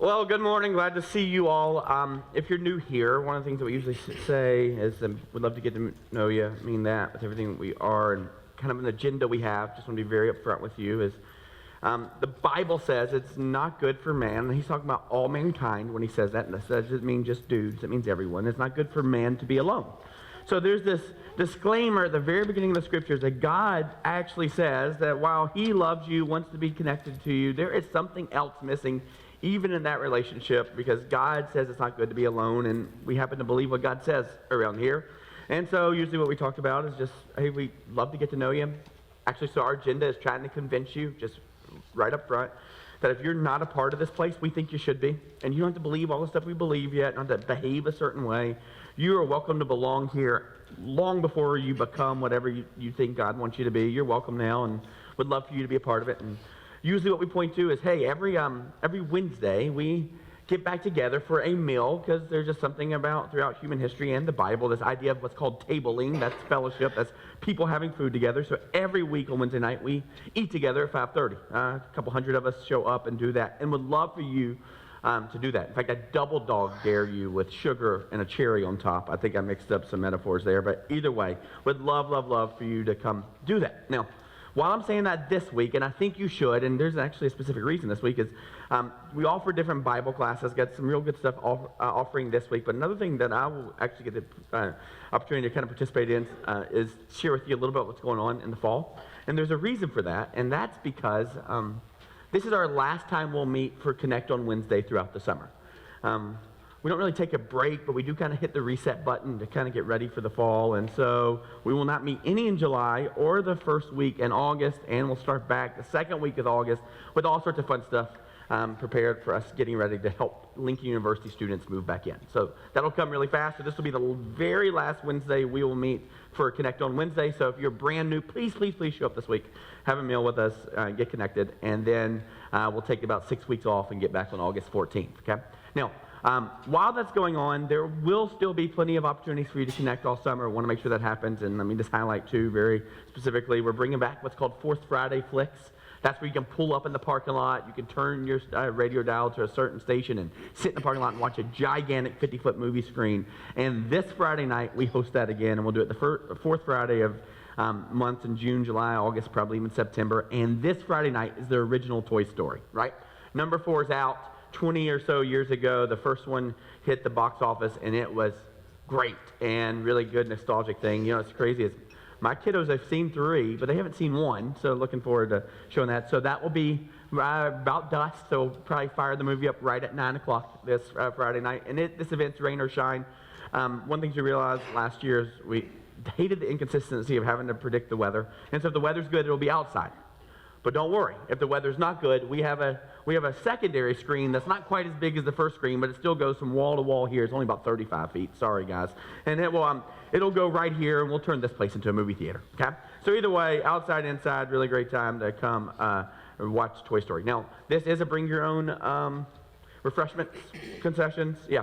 Well, good morning. Glad to see you all. If you're new here, one of the things that we usually say is we'd love to get to know you. I mean that with everything that we are and kind of an agenda we have. Just want to be very upfront with you. Is the Bible says it's not good for man. And he's talking about all mankind when he says that. And that doesn't mean just dudes. It means everyone. It's not good for man to be alone. So there's this disclaimer at the very beginning of the scriptures that God actually says that while he loves you, wants to be connected to you, there is something else missing even in that relationship, because God says it's not good to be alone, and we happen to believe what God says around here. And so usually what we talked about is just, hey, we love to get to know you. Actually, so our agenda is trying to convince you, just right up front, that if you're not a part of this place, we think you should be. And you don't have to believe all the stuff we believe yet, not to behave a certain way. You are welcome to belong here long before you become whatever you think God wants you to be. You're welcome now, and would love for you to be a part of it. And usually what we point to is, hey, every Wednesday we get back together for a meal, because there's just something about throughout human history and the Bible, this idea of what's called tabling. That's fellowship. That's people having food together. So every week on Wednesday night we eat together at 5:30. A couple hundred of us show up and do that, and would love for you to do that. In fact, I double dog dare you with sugar and a cherry on top. I think I mixed up some metaphors there, but either way, would love for you to come do that. Now, while I'm saying that this week, and I think you should, and there's actually a specific reason this week, is we offer different Bible classes, got some real good stuff offering this week, but another thing that I will actually get the opportunity to kind of participate in is share with you a little bit what's going on in the fall. And there's a reason for that, and that's because this is our last time we'll meet for Connect on Wednesday throughout the summer. We don't really take a break, but we do kind of hit the reset button to kind of get ready for the fall. And so we will not meet any in July or the first week in August, and we'll start back the second week of August with all sorts of fun stuff prepared for us getting ready to help Lincoln University students move back in. So that'll come really fast. So this will be the very last Wednesday we will meet for Connect on Wednesday. So if you're brand new, please show up this week. Have a meal with us, get connected, and then we'll take about 6 weeks off and get back on August 14th, okay? Now, while that's going on, there will still be plenty of opportunities for you to connect all summer. I want to make sure that happens, and let me just highlight too very specifically, we're bringing back what's called Fourth Friday Flicks. That's where you can pull up in the parking lot, you can turn your radio dial to a certain station and sit in the parking lot and watch a gigantic 50-foot movie screen. And this Friday night, we host that again, and we'll do it the fourth Friday of months in June, July, August, probably even September. And this Friday night is the original Toy Story, right? Number 4 is out. 20 or so years ago, the first one hit the box office, and it was great and really good nostalgic thing. You know, it's crazy. My kiddos have seen 3, but they haven't seen 1, so looking forward to showing that. So that will be about dusk, so we'll probably fire the movie up right at 9 o'clock this Friday night. And this event's rain or shine. One thing to realize last year is we hated the inconsistency of having to predict the weather. And so if the weather's good, it'll be outside. But don't worry, if the weather's not good, we have a secondary screen that's not quite as big as the first screen, but it still goes from wall to wall here. It's only about 35 feet. Sorry, guys. And it'll go right here, and we'll turn this place into a movie theater. Okay? So either way, outside, inside, really great time to come watch Toy Story. Now, this is a bring your own refreshments concessions. Yeah.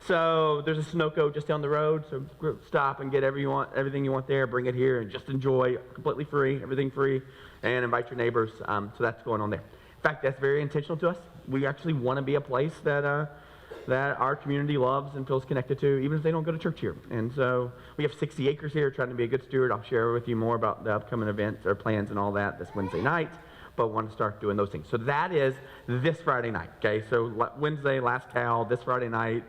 So there's a Sunoco just down the road. So stop and get everything you want there. Bring it here and just enjoy. Completely free, everything free, and invite your neighbors. So that's going on there. In fact, that's very intentional to us. We actually want to be a place that our community loves and feels connected to, even if they don't go to church here. And so we have 60 acres here, trying to be a good steward. I'll share with you more about the upcoming events or plans and all that this Wednesday night, but want to start doing those things. So that is this Friday night, okay? So Wednesday, last Cal, this Friday night,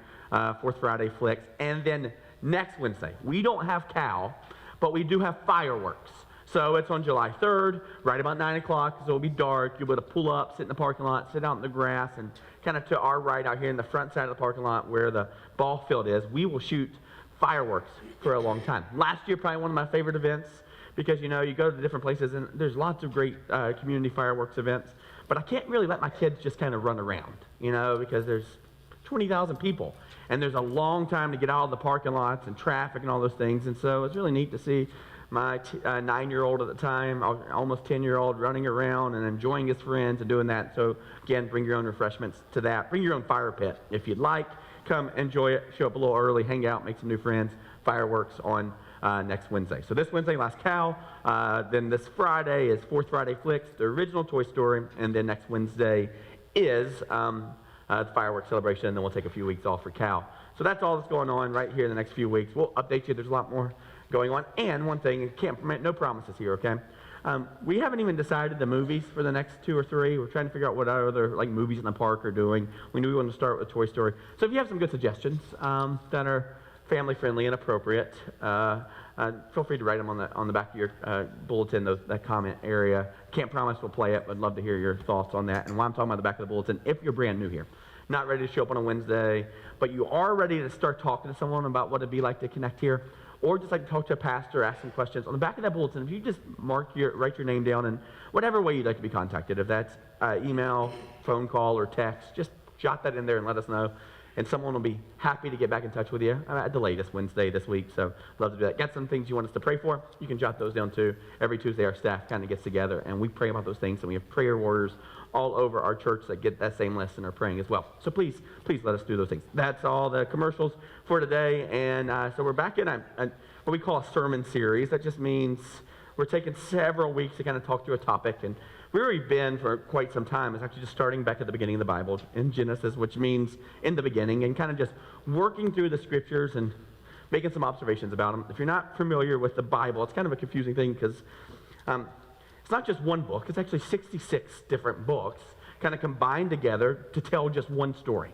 Fourth Friday Flicks, and then next Wednesday, we don't have Cal, but we do have fireworks. So it's on July 3rd, right about 9 o'clock, so it'll be dark. You'll be able to pull up, sit in the parking lot, sit out in the grass, and kind of to our right out here in the front side of the parking lot where the ball field is, we will shoot fireworks for a long time. Last year, probably one of my favorite events, because, you know, you go to different places, and there's lots of great community fireworks events, but I can't really let my kids just kind of run around, you know, because there's 20,000 people, and there's a long time to get out of the parking lots and traffic and all those things, and so it's really neat to see my 9-year-old at the time, almost 10-year-old, running around and enjoying his friends and doing that. So again, bring your own refreshments to that. Bring your own fire pit if you'd like. Come enjoy it. Show up a little early, hang out, make some new friends. Fireworks on next Wednesday. So this Wednesday, last Cal. Then this Friday is Fourth Friday Flicks, the original Toy Story, and then next Wednesday is the fireworks celebration, and then we'll take a few weeks off for Cal. So that's all that's going on right here in the next few weeks. We'll update you. There's a lot more going on. And one thing, no promises here, okay? We haven't even decided the movies for the next 2 or 3. We're trying to figure out what other movies in the park are doing. We knew we wanted to start with Toy Story. So if you have some good suggestions that are family-friendly and appropriate, feel free to write them on the back of your bulletin, that comment area. Can't promise we'll play it, but I'd love to hear your thoughts on that. And while I'm talking about the back of the bulletin, if you're brand new here, not ready to show up on a Wednesday, but you are ready to start talking to someone about what it'd be like to connect here, or just like to talk to a pastor, ask some questions, on the back of that bulletin, if you just write your name down in whatever way you'd like to be contacted, if that's email, phone call, or text, just jot that in there and let us know. And someone will be happy to get back in touch with you at the latest Wednesday this week, so love to do that. Got some things you want us to pray for? You can jot those down too. Every Tuesday our staff kind of gets together and we pray about those things, and we have prayer warriors all over our church that get that same lesson and are praying as well. So please let us do those things. That's all the commercials for today, and so we're back in what we call a sermon series. That just means we're taking several weeks to kind of talk through a topic, and we've already been for quite some time. It's actually just starting back at the beginning of the Bible in Genesis, which means in the beginning, and kind of just working through the scriptures and making some observations about them. If you're not familiar with the Bible, it's kind of a confusing thing because it's not just one book. It's actually 66 different books kind of combined together to tell just one story,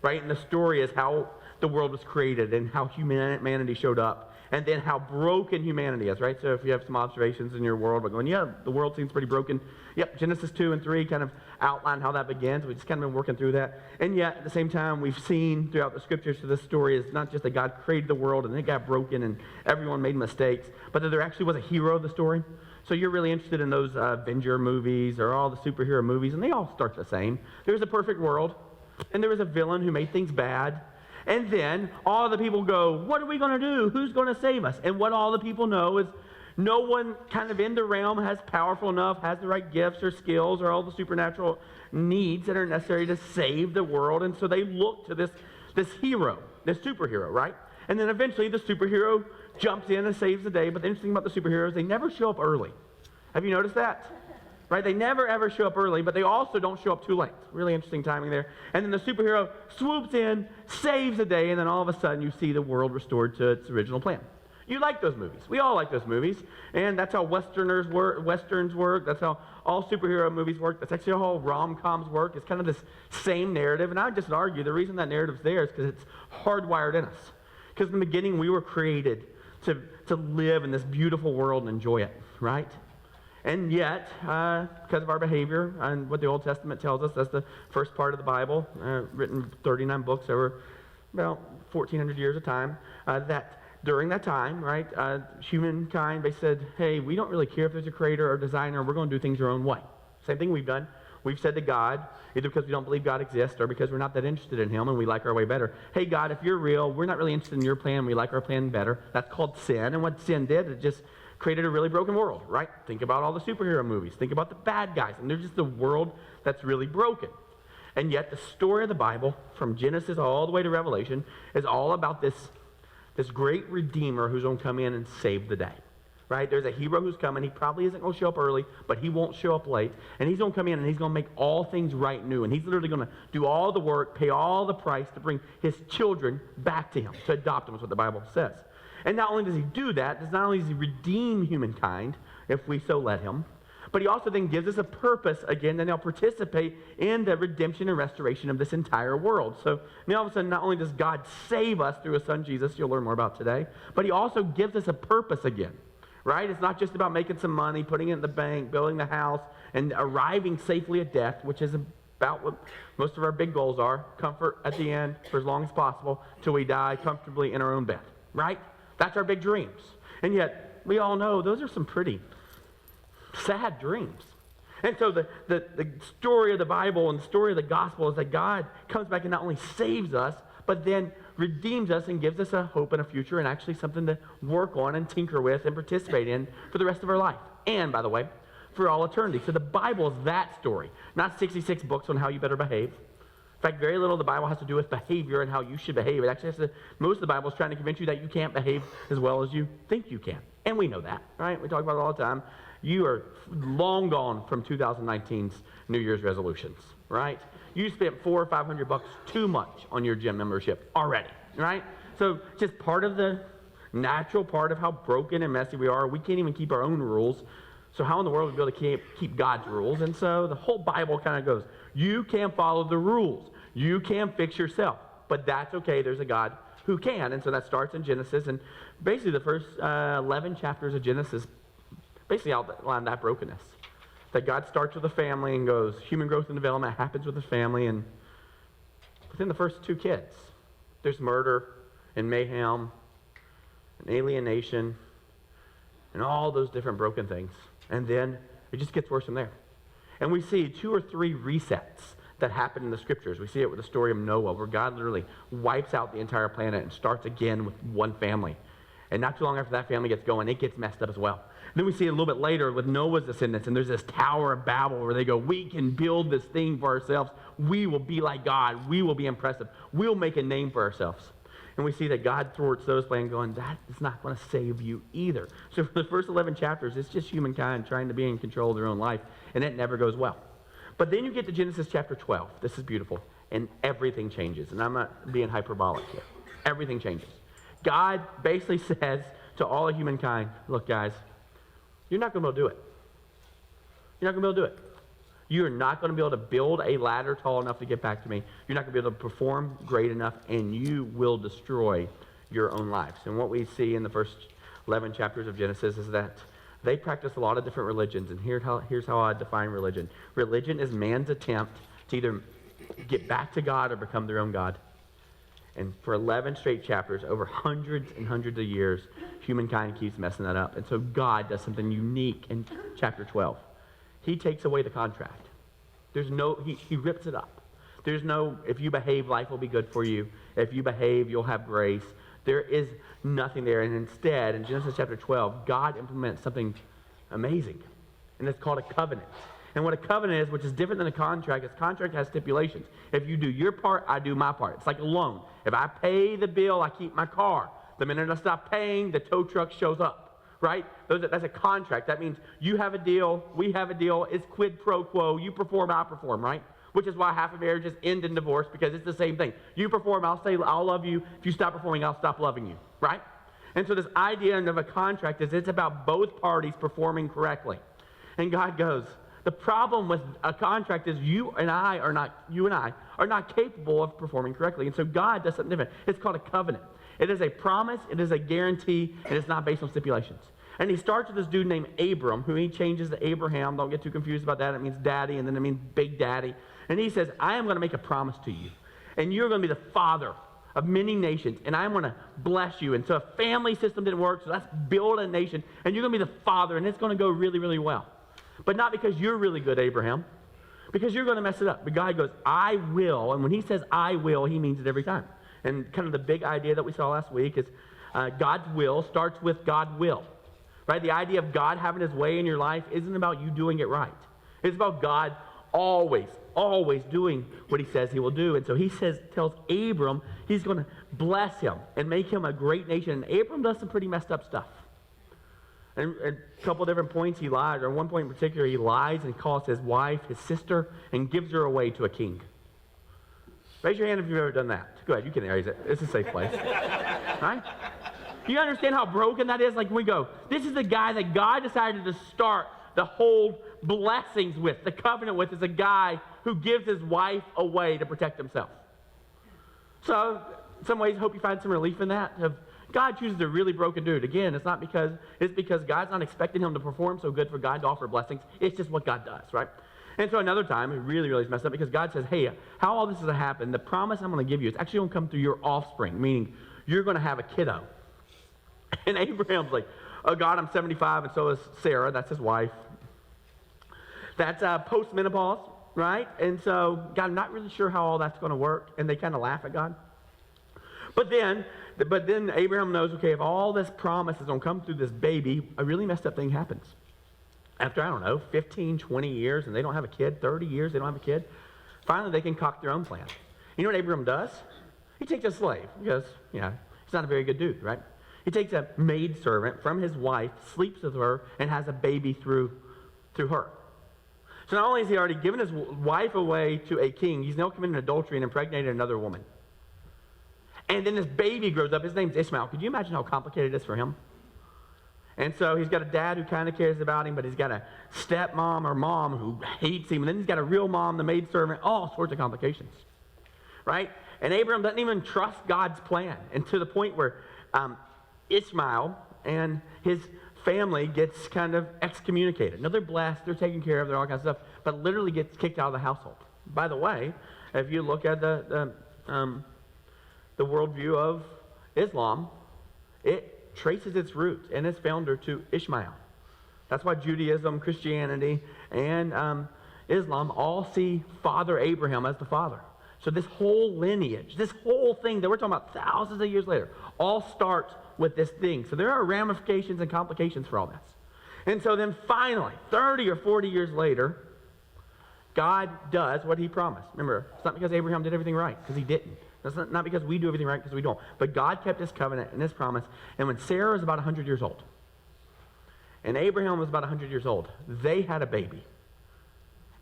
right? And the story is how the world was created and how humanity showed up, and then how broken humanity is, right? So if you have some observations in your world, we're going, yeah, the world seems pretty broken. Yep, Genesis 2 and 3 kind of outline how that begins. We've just kind of been working through that. And yet, at the same time, we've seen throughout the scriptures that this story is not just that God created the world and it got broken and everyone made mistakes, but that there actually was a hero of the story. So you're really interested in those Avenger movies or all the superhero movies, and they all start the same. There's a perfect world, and there was a villain who made things bad. And then all the people go, what are we going to do? Who's going to save us? And what all the people know is no one kind of in the realm has powerful enough, has the right gifts or skills or all the supernatural needs that are necessary to save the world. And so they look to this hero, this superhero, right? And then eventually the superhero jumps in and saves the day. But the interesting thing about the superheroes, they never show up early. Have you noticed that? Right? They never, ever show up early, but they also don't show up too late. Really interesting timing there. And then the superhero swoops in, saves the day, and then all of a sudden you see the world restored to its original plan. You like those movies. We all like those movies. And that's how Westerns work. That's how all superhero movies work. That's actually how all rom-coms work. It's kind of this same narrative. And I would just argue the reason that narrative's there is because it's hardwired in us. Because in the beginning we were created to live in this beautiful world and enjoy it, right? And yet, because of our behavior and what the Old Testament tells us, that's the first part of the Bible, written 39 books over about 1,400 years of time, that during that time, right, humankind, they said, hey, we don't really care if there's a creator or designer, we're going to do things our own way. Same thing we've done. We've said to God, either because we don't believe God exists or because we're not that interested in him and we like our way better, hey, God, if you're real, we're not really interested in your plan, we like our plan better. That's called sin. And what sin did, it just created a really broken world, right? Think about all the superhero movies. Think about the bad guys. And they're just the world that's really broken. And yet the story of the Bible, from Genesis all the way to Revelation, is all about this great Redeemer who's going to come in and save the day, right? There's a hero who's coming. He probably isn't going to show up early, but he won't show up late. And he's going to come in and he's going to make all things right new. And he's literally going to do all the work, pay all the price to bring his children back to him, to adopt them, is what the Bible says. And not only does he do that, not only does he redeem humankind, if we so let him, but he also then gives us a purpose, again, and he'll participate in the redemption and restoration of this entire world. So now all of a sudden, not only does God save us through his son Jesus, you'll learn more about today, but he also gives us a purpose again, right? It's not just about making some money, putting it in the bank, building the house, and arriving safely at death, which is about what most of our big goals are, comfort at the end for as long as possible till we die comfortably in our own bed, right? That's our big dreams. And yet, we all know those are some pretty sad dreams. And so the story of the Bible and the story of the gospel is that God comes back and not only saves us, but then redeems us and gives us a hope and a future and actually something to work on and tinker with and participate in for the rest of our life. And, by the way, for all eternity. So the Bible is that story, not 66 books on how you better behave. In fact, very little of the Bible has to do with behavior and how you should behave. It actually has to, most of the Bible is trying to convince you that you can't behave as well as you think you can. And we know that, right? We talk about it all the time. you are long gone from 2019's New Year's resolutions, right? You spent $400 or $500 too much on your gym membership already, right? So just part of the natural part of how broken and messy we are, we can't even keep our own rules. So how in the world would we be able to keep God's rules? And so the whole Bible kind of goes, you can't follow the rules. You can't fix yourself. But that's okay. There's a God who can. And so that starts in Genesis. And basically the first 11 chapters of Genesis basically outline that brokenness. That God starts with a family and goes, human growth and development happens with a family. And within the first 2 kids, there's murder and mayhem and alienation and all those different broken things. And then it just gets worse from there. And we see 2 or 3 resets that happen in the scriptures. We see it with the story of Noah, where God literally wipes out the entire planet and starts again with one family. And not too long after that family gets going, it gets messed up as well. And then we see it a little bit later with Noah's descendants, and there's this Tower of Babel where they go, we can build this thing for ourselves. We will be like God. We will be impressive. We'll make a name for ourselves. And we see that God thwarts those plans going, that is not going to save you either. So for the first 11 chapters, it's just humankind trying to be in control of their own life, and it never goes well. But then you get to Genesis chapter 12. This is beautiful. And everything changes. And I'm not being hyperbolic here. Everything changes. God basically says to all of humankind, look, guys, you're not going to be able to do it. You're not going to be able to do it. You're not going to be able to build a ladder tall enough to get back to me. You're not going to be able to perform great enough, and you will destroy your own lives. And what we see in the first 11 chapters of Genesis is that they practice a lot of different religions, and here's how I define religion. Religion is man's attempt to either get back to God or become their own God. And for 11 straight chapters, over hundreds and hundreds of years, humankind keeps messing that up. And so God does something unique in chapter 12. He takes away the contract. There's no, he rips it up. There's no, if you behave, life will be good for you. If you behave, you'll have grace. There is nothing there. And instead, in Genesis chapter 12, God implements something amazing. And it's called a covenant. And what a covenant is, which is different than a contract, is contract has stipulations. If you do your part, I do my part. It's like a loan. If I pay the bill, I keep my car. The minute I stop paying, the tow truck shows up, right? That's a contract. That means you have a deal, we have a deal, it's quid pro quo, you perform, I perform, right? Which is why half of marriages end in divorce, because it's the same thing. You perform, I'll say I'll love you. If you stop performing, I'll stop loving you, right? And so this idea of a contract is it's about both parties performing correctly. And God goes, the problem with a contract is you and I are not capable of performing correctly. And so God does something different. It's called a covenant. It is a promise, it is a guarantee, and it's not based on stipulations. And he starts with this dude named Abram, who he changes to Abraham. Don't get too confused about that. It means daddy, and then it means big daddy. And he says, I am going to make a promise to you. And you're going to be the father of many nations, and I'm going to bless you. And so a family system didn't work, so let's build a nation. And you're going to be the father, and it's going to go really, really well. But not because you're really good, Abraham, because you're going to mess it up. But God goes, I will. And when he says I will, he means it every time. And kind of the big idea that we saw last week is God's will starts with God will. Right? The idea of God having his way in your life isn't about you doing it right. It's about God always doing what he says he will do. And so he tells Abram he's going to bless him and make him a great nation. And Abram does some pretty messed up stuff. And a couple of different points he lies, or one point in particular, he lies and calls his wife his sister and gives her away to a king. Raise your hand if you've ever done that. Go ahead, you can raise it. It's a safe place. Right? You understand how broken that is? Like we go, this is the guy that God decided to start the whole blessings with, the covenant with, is a guy who gives his wife away to protect himself. So, in some ways, I hope you find some relief in that. God chooses a really broken dude. Again, it's because God's not expecting him to perform so good for God to offer blessings. It's just what God does, right? And so another time, it really is messed up because God says, hey, how all this is going to happen, the promise I'm going to give you, it's actually going to come through your offspring, meaning you're going to have a kiddo. And Abraham's like, oh, God, I'm 75, and so is Sarah. That's his wife. That's post-menopause, right? And so, God, I'm not really sure how all that's going to work. And they kind of laugh at God. But then Abraham knows, okay, if all this promise is going to come through this baby, a really messed up thing happens. After, 15, 20 years, and they don't have a kid, 30 years, they don't have a kid, finally they concoct their own plan. You know what Abraham does? He takes a slave because, he's not a very good dude, right? He takes a maidservant from his wife, sleeps with her, and has a baby through her. So not only has he already given his wife away to a king, he's now committed adultery and impregnated another woman. And then this baby grows up. His name's Ishmael. Could you imagine how complicated it is for him? And so he's got a dad who kind of cares about him, but he's got a stepmom or mom who hates him. And then he's got a real mom, the maidservant, all sorts of complications, right? And Abraham doesn't even trust God's plan. And to the point where Ishmael and his family gets kind of excommunicated. Now, they're blessed, they're taken care of, they're all kinds of stuff, but literally gets kicked out of the household. By the way, if you look at the worldview of Islam, it traces its roots and its founder to Ishmael. That's why Judaism, Christianity, and Islam all see Father Abraham as the father. So this whole lineage, this whole thing that we're talking about thousands of years later, all starts with this thing. So there are ramifications and complications for all this. And so then finally, 30 or 40 years later, God does what he promised. Remember, it's not because Abraham did everything right, because he didn't. It's not because we do everything right, because we don't. But God kept his covenant and his promise. And when Sarah was about 100 years old, and Abraham was about 100 years old, they had a baby.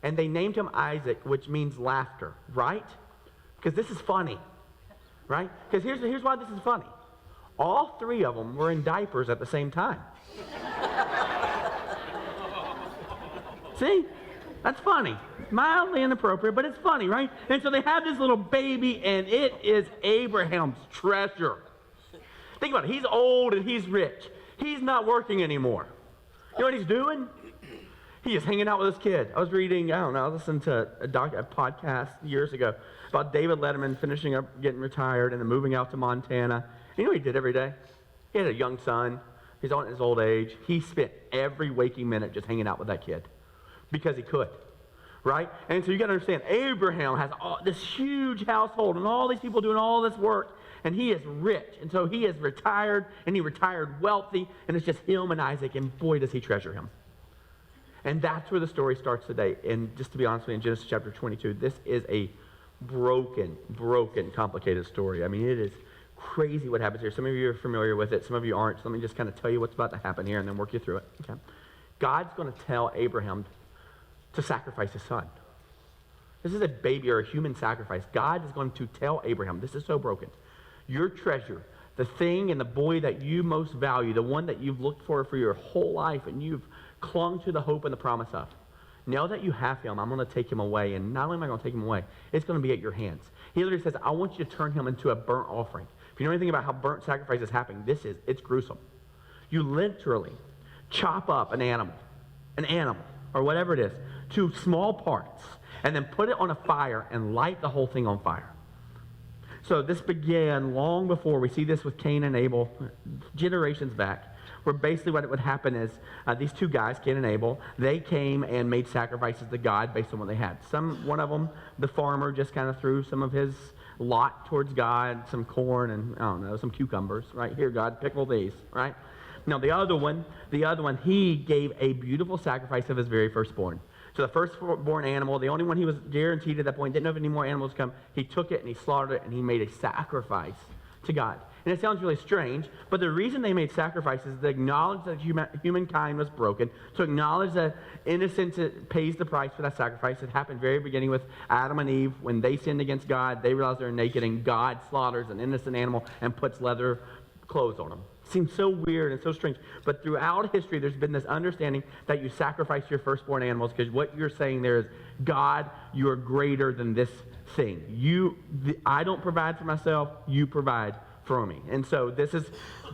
And they named him Isaac, which means laughter, right? Because this is funny, right? Because here's why this is funny. All three of them were in diapers at the same time. See? That's funny. Mildly inappropriate, but it's funny, right? And so they have this little baby, and it is Abraham's treasure. Think about it. He's old and he's rich. He's not working anymore. You know what he's doing? He is hanging out with his kid. I was reading, I listened to a podcast years ago about David Letterman finishing up, getting retired, and then moving out to Montana. You know what he did every day? He had a young son. He's on his old age. He spent every waking minute just hanging out with that kid because he could, right? And so you got to understand, Abraham has this huge household and all these people doing all this work, and he is rich. And so he is retired, and he retired wealthy, and it's just him and Isaac, and boy, does he treasure him. And that's where the story starts today. And just to be honest with you, in Genesis chapter 22, this is a broken, complicated story. I mean, it is crazy what happens here. Some of you are familiar with it. Some of you aren't. So let me just kind of tell you what's about to happen here and then work you through it. Okay? God's going to tell Abraham to sacrifice his son. This is a baby or a human sacrifice. God is going to tell Abraham, this is so broken. Your treasure, the thing and the boy that you most value, the one that you've looked for your whole life and you've clung to the hope and the promise of. Now that you have him, I'm going to take him away. And not only am I going to take him away, it's going to be at your hands. He literally says, I want you to turn him into a burnt offering. If you know anything about how burnt sacrifices happen, it's gruesome. You literally chop up an animal, or whatever it is, to small parts, and then put it on a fire and light the whole thing on fire. So this began long before. We see this with Cain and Abel, generations back, where basically what would happen is these two guys, Cain and Abel, they came and made sacrifices to God based on what they had. One of them, the farmer, just kind of threw some of his lot towards God, some corn and, I don't know, some cucumbers. Right, here, God, pickle these, right? Now, the other one, he gave a beautiful sacrifice of his very firstborn. So the firstborn animal, the only one he was guaranteed at that point, didn't have any more animals come. He took it and he slaughtered it and he made a sacrifice to God. And it sounds really strange, but the reason they made sacrifices is to acknowledge that humankind was broken, to acknowledge that innocence pays the price for that sacrifice. It happened very beginning with Adam and Eve. When they sinned against God, they realized they're naked, and God slaughters an innocent animal and puts leather clothes on them. It seems so weird and so strange. But throughout history, there's been this understanding that you sacrifice your firstborn animals because what you're saying there is, God, you are greater than this thing. I don't provide for myself, you provide for me. And so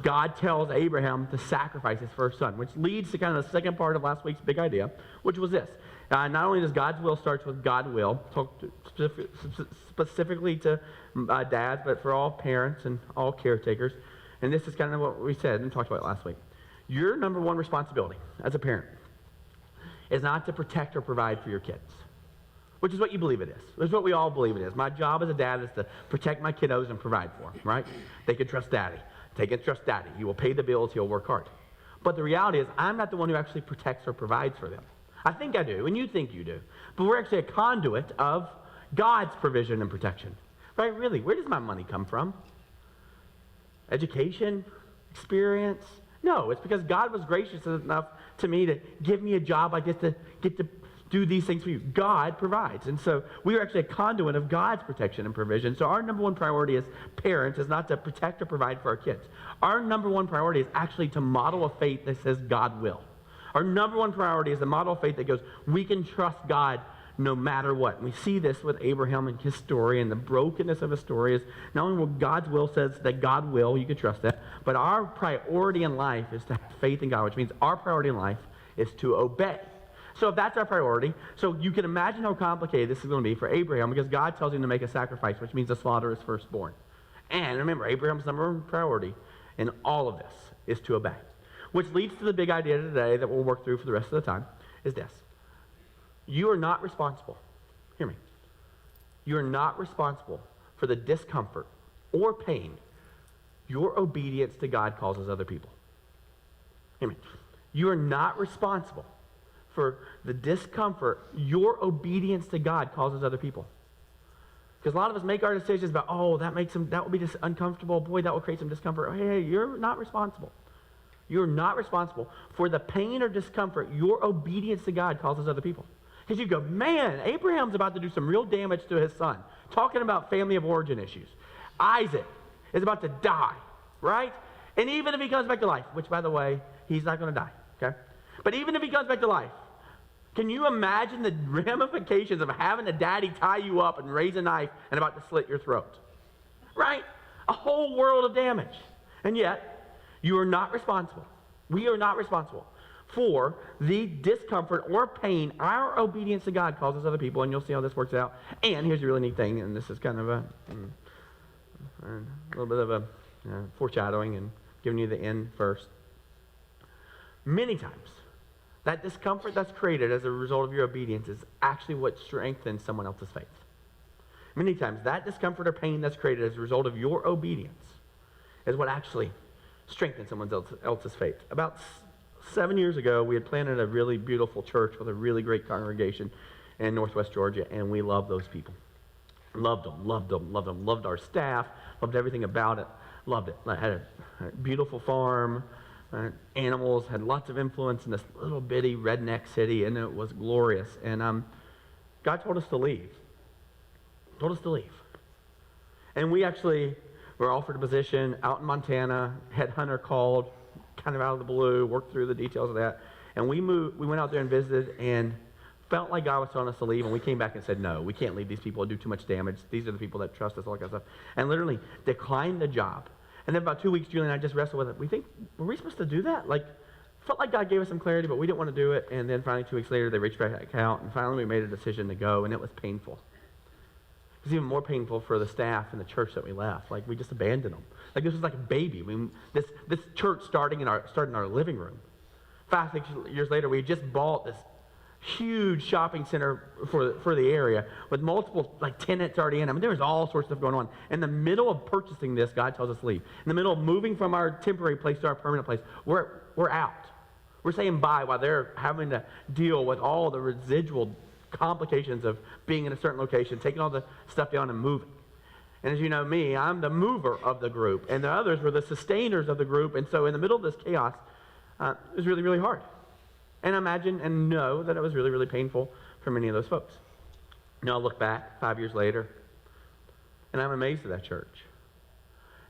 God tells Abraham to sacrifice his first son, which leads to kind of the second part of last week's big idea, which was this. Not only does God's will starts with God will, talk specifically to dads, but for all parents and all caretakers. And this is kind of what we said and talked about last week. Your number one responsibility as a parent is not to protect or provide for your kids, which is what you believe it is. Which is what we all believe it is. My job as a dad is to protect my kiddos and provide for them, right? They can trust daddy. They can trust daddy. He will pay the bills. He'll work hard. But the reality is, I'm not the one who actually protects or provides for them. I think I do, and you think you do. But we're actually a conduit of God's provision and protection. Right? Really, where does my money come from? Education, experience? No, it's because God was gracious enough to me to give me a job. I get to do these things for you. God provides. And so we are actually a conduit of God's protection and provision. So our number one priority as parents is not to protect or provide for our kids. Our number one priority is actually to model a faith that says God will. Our number one priority is the model of faith that goes, we can trust God no matter what. And we see this with Abraham and his story, and the brokenness of his story is not only what God's will says that God will, you can trust that, but our priority in life is to have faith in God, which means our priority in life is to obey. So if that's our priority, so you can imagine how complicated this is going to be for Abraham, because God tells him to make a sacrifice, which means to slaughter his firstborn. And remember, Abraham's number one priority in all of this is to obey. Which leads to the big idea today that we'll work through for the rest of the time, is this. You are not responsible. Hear me. You are not responsible for the discomfort or pain your obedience to God causes other people. Hear me. You are not responsible for the discomfort your obedience to God causes other people. Because a lot of us make our decisions about, that will be just uncomfortable. Boy, that will create some discomfort. Hey, you're not responsible. You're not responsible for the pain or discomfort your obedience to God causes other people. Because you go, man, Abraham's about to do some real damage to his son. Talking about family of origin issues. Isaac is about to die, right? And even if he comes back to life, which, by the way, he's not going to die, okay? But even if he comes back to life, can you imagine the ramifications of having a daddy tie you up and raise a knife and about to slit your throat? Right? A whole world of damage. And yet, you are not responsible. We are not responsible for the discomfort or pain our obedience to God causes other people, and you'll see how this works out. And here's a really neat thing, and this is kind of a little bit of a foreshadowing and giving you the end first. Many times, that discomfort that's created as a result of your obedience is actually what strengthens someone else's faith. Many times, that discomfort or pain that's created as a result of your obedience is what actually strengthens someone else's faith. About 7 years ago, we had planted a really beautiful church with a really great congregation in Northwest Georgia, and we loved those people. Loved them. Loved our staff. Loved everything about it. Loved it. I had a beautiful farm. Animals, had lots of influence in this little bitty redneck city, and it was glorious. And God told us to leave. And we actually were offered a position out in Montana. Headhunter called, kind of out of the blue, worked through the details of that. And we went out there and visited, and felt like God was telling us to leave, and we came back and said, no, we can't leave these people and do too much damage. These are the people that trust us, all that kind of stuff. And literally declined the job. And then about 2 weeks, Julie and I just wrestled with it. Were we supposed to do that? Felt like God gave us some clarity, but we didn't want to do it. And then finally, 2 weeks later, they reached back out, and finally we made a decision to go, and it was painful. It was even more painful for the staff and the church that we left. We just abandoned them. This was like a baby. This church started in our living room. 5, 6 years later, we had just bought this huge shopping center for the area with multiple tenants already in. There was all sorts of stuff going on. In the middle of purchasing this, God tells us to leave. In the middle of moving from our temporary place to our permanent place, we're out. We're saying bye while they're having to deal with all the residual complications of being in a certain location, taking all the stuff down and moving. And as you know me, I'm the mover of the group, and the others were the sustainers of the group. And so in the middle of this chaos, it was really, really hard. And imagine and know that it was really, really painful for many of those folks. Now I look back 5 years later, and I'm amazed at that church.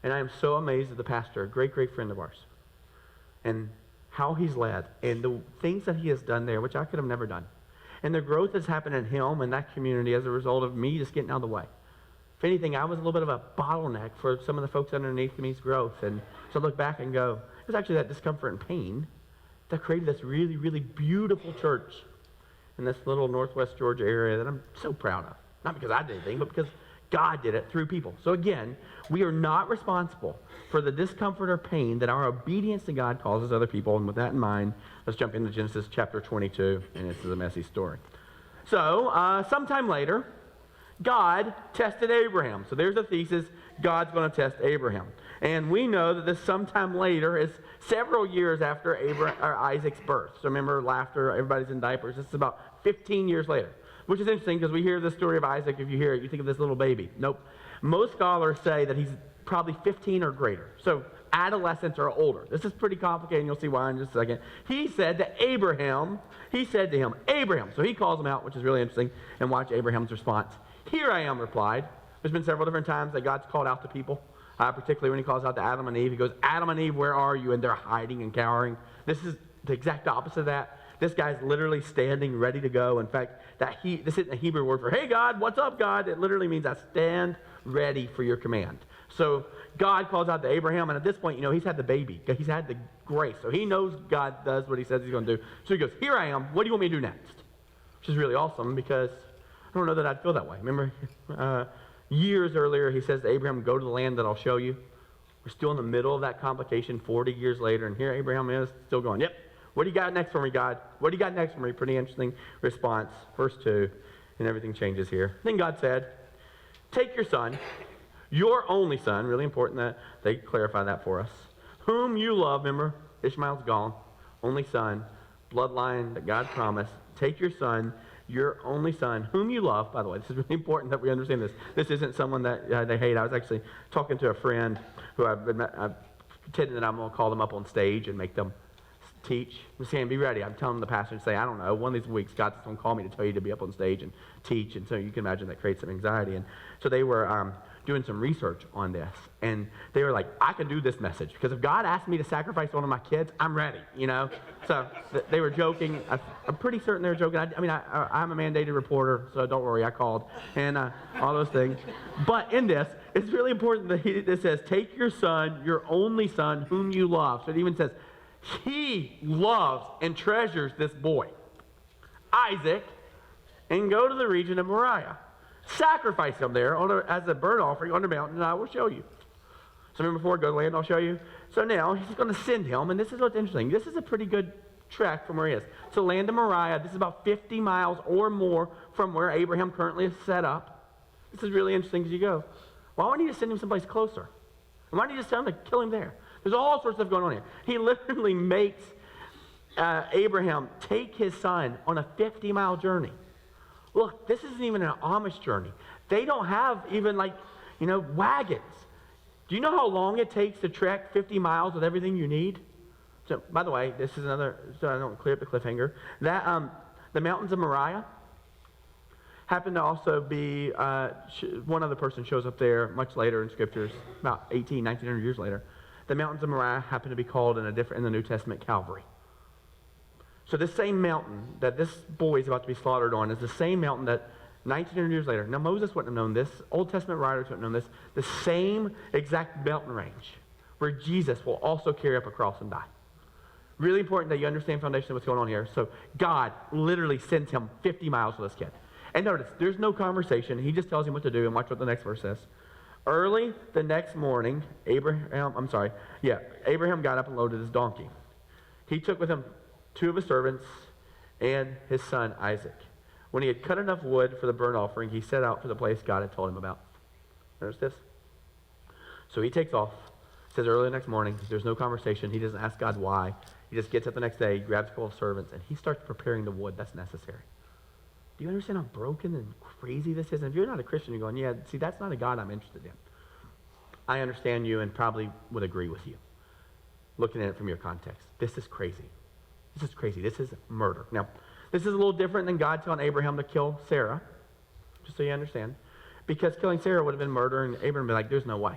And I am so amazed at the pastor, a great, great friend of ours, and how he's led, and the things that he has done there, which I could have never done. And the growth that's happened in him and that community as a result of me just getting out of the way. If anything, I was a little bit of a bottleneck for some of the folks underneath me's growth. And so I look back and go, it was actually that discomfort and pain that created this really, really beautiful church in this little Northwest Georgia area that I'm so proud of. Not because I did anything, but because God did it through people. So again, we are not responsible for the discomfort or pain that our obedience to God causes other people. And with that in mind, let's jump into Genesis chapter 22, and this is a messy story. So sometime later, God tested Abraham. So there's a thesis, God's going to test Abraham. And we know that this sometime later is several years after Isaac's birth. So remember, laughter, everybody's in diapers. This is about 15 years later, which is interesting because we hear the story of Isaac. If you hear it, you think of this little baby. Nope. Most scholars say that he's probably 15 or greater. So adolescents or older. This is pretty complicated, and you'll see why in just a second. He said to him, Abraham. So he calls him out, which is really interesting, and watch Abraham's response. Here I am, replied. There's been several different times that God's called out to people, particularly when he calls out to Adam and Eve. He goes, Adam and Eve, where are you? And they're hiding and cowering. This is the exact opposite of that. This guy's literally standing, ready to go. In fact, this isn't a Hebrew word for, hey, God, what's up, God? It literally means I stand ready for your command. So God calls out to Abraham, and at this point, he's had the baby. He's had the grace. So he knows God does what he says he's going to do. So he goes, here I am. What do you want me to do next? Which is really awesome, because I don't know that I'd feel that way. Remember, years earlier, he says to Abraham, go to the land that I'll show you. We're still in the middle of that complication 40 years later, and here Abraham is still going, yep. What do you got next for me, God? What do you got next for me? Pretty interesting response. Verse 2, and everything changes here. Then God said, take your son, your only son, really important that they clarify that for us, whom you love. Remember, Ishmael's gone, only son, bloodline that God promised. Take your son, your only son, whom you love. By the way, this is really important that we understand this. This isn't someone that they hate. I was actually talking to a friend who I've pretended that I'm going to call them up on stage and make them teach. I'm saying, be ready. I'm telling the pastor to say, I don't know, one of these weeks God's going to call me to tell you to be up on stage and teach. And so you can imagine that creates some anxiety. And so they were doing some research on this. And they were like, I can do this message, because if God asked me to sacrifice one of my kids, I'm ready, So they were joking. I'm pretty certain they were joking. I'm a mandated reporter, so don't worry, I called. And all those things. But in this, it's really important that it says, take your son, your only son, whom you love. So it even says, he loves and treasures this boy, Isaac, and go to the region of Moriah. Sacrifice him there as a burnt offering on the mountain, and I will show you. So remember before, go to the land, I'll show you. So now he's going to send him, and this is what's interesting. This is a pretty good trek from where he is. To the land of Moriah, this is about 50 miles or more from where Abraham currently is set up. This is really interesting because you go, why would he just send him someplace closer? Why don't you just tell him to kill him there? There's all sorts of stuff going on here. He literally makes Abraham take his son on a 50-mile journey. Look, this isn't even an Amish journey. They don't have even wagons. Do you know how long it takes to trek 50 miles with everything you need? So, by the way, this is another, so I don't clear up the cliffhanger. That the mountains of Moriah happen to also be, one other person shows up there much later in scriptures, about 1900 years later. The mountains of Moriah happen to be called in the New Testament Calvary. So this same mountain that this boy is about to be slaughtered on is the same mountain that 1900 years later, now Moses wouldn't have known this, Old Testament writers wouldn't have known this, the same exact mountain range where Jesus will also carry up a cross and die. Really important that you understand foundationally what's going on here. So God literally sends him 50 miles with this kid. And notice, there's no conversation. He just tells him what to do, and watch what the next verse says. Early the next morning, Abraham got up and loaded his donkey. He took with him 2 of his servants and his son Isaac. When he had cut enough wood for the burnt offering, he set out for the place God had told him about. Notice this? So he takes off. It says early the next morning, there's no conversation. He doesn't ask God why. He just gets up the next day, grabs a couple of servants, and he starts preparing the wood that's necessary. Do you understand how broken and crazy this is? And if you're not a Christian, you're going, yeah, see, that's not a God I'm interested in. I understand you and probably would agree with you, looking at it from your context. This is crazy. This is crazy. This is murder. Now, this is a little different than God telling Abraham to kill Sarah, just so you understand. Because killing Sarah would have been murder, and Abraham would be like, there's no way.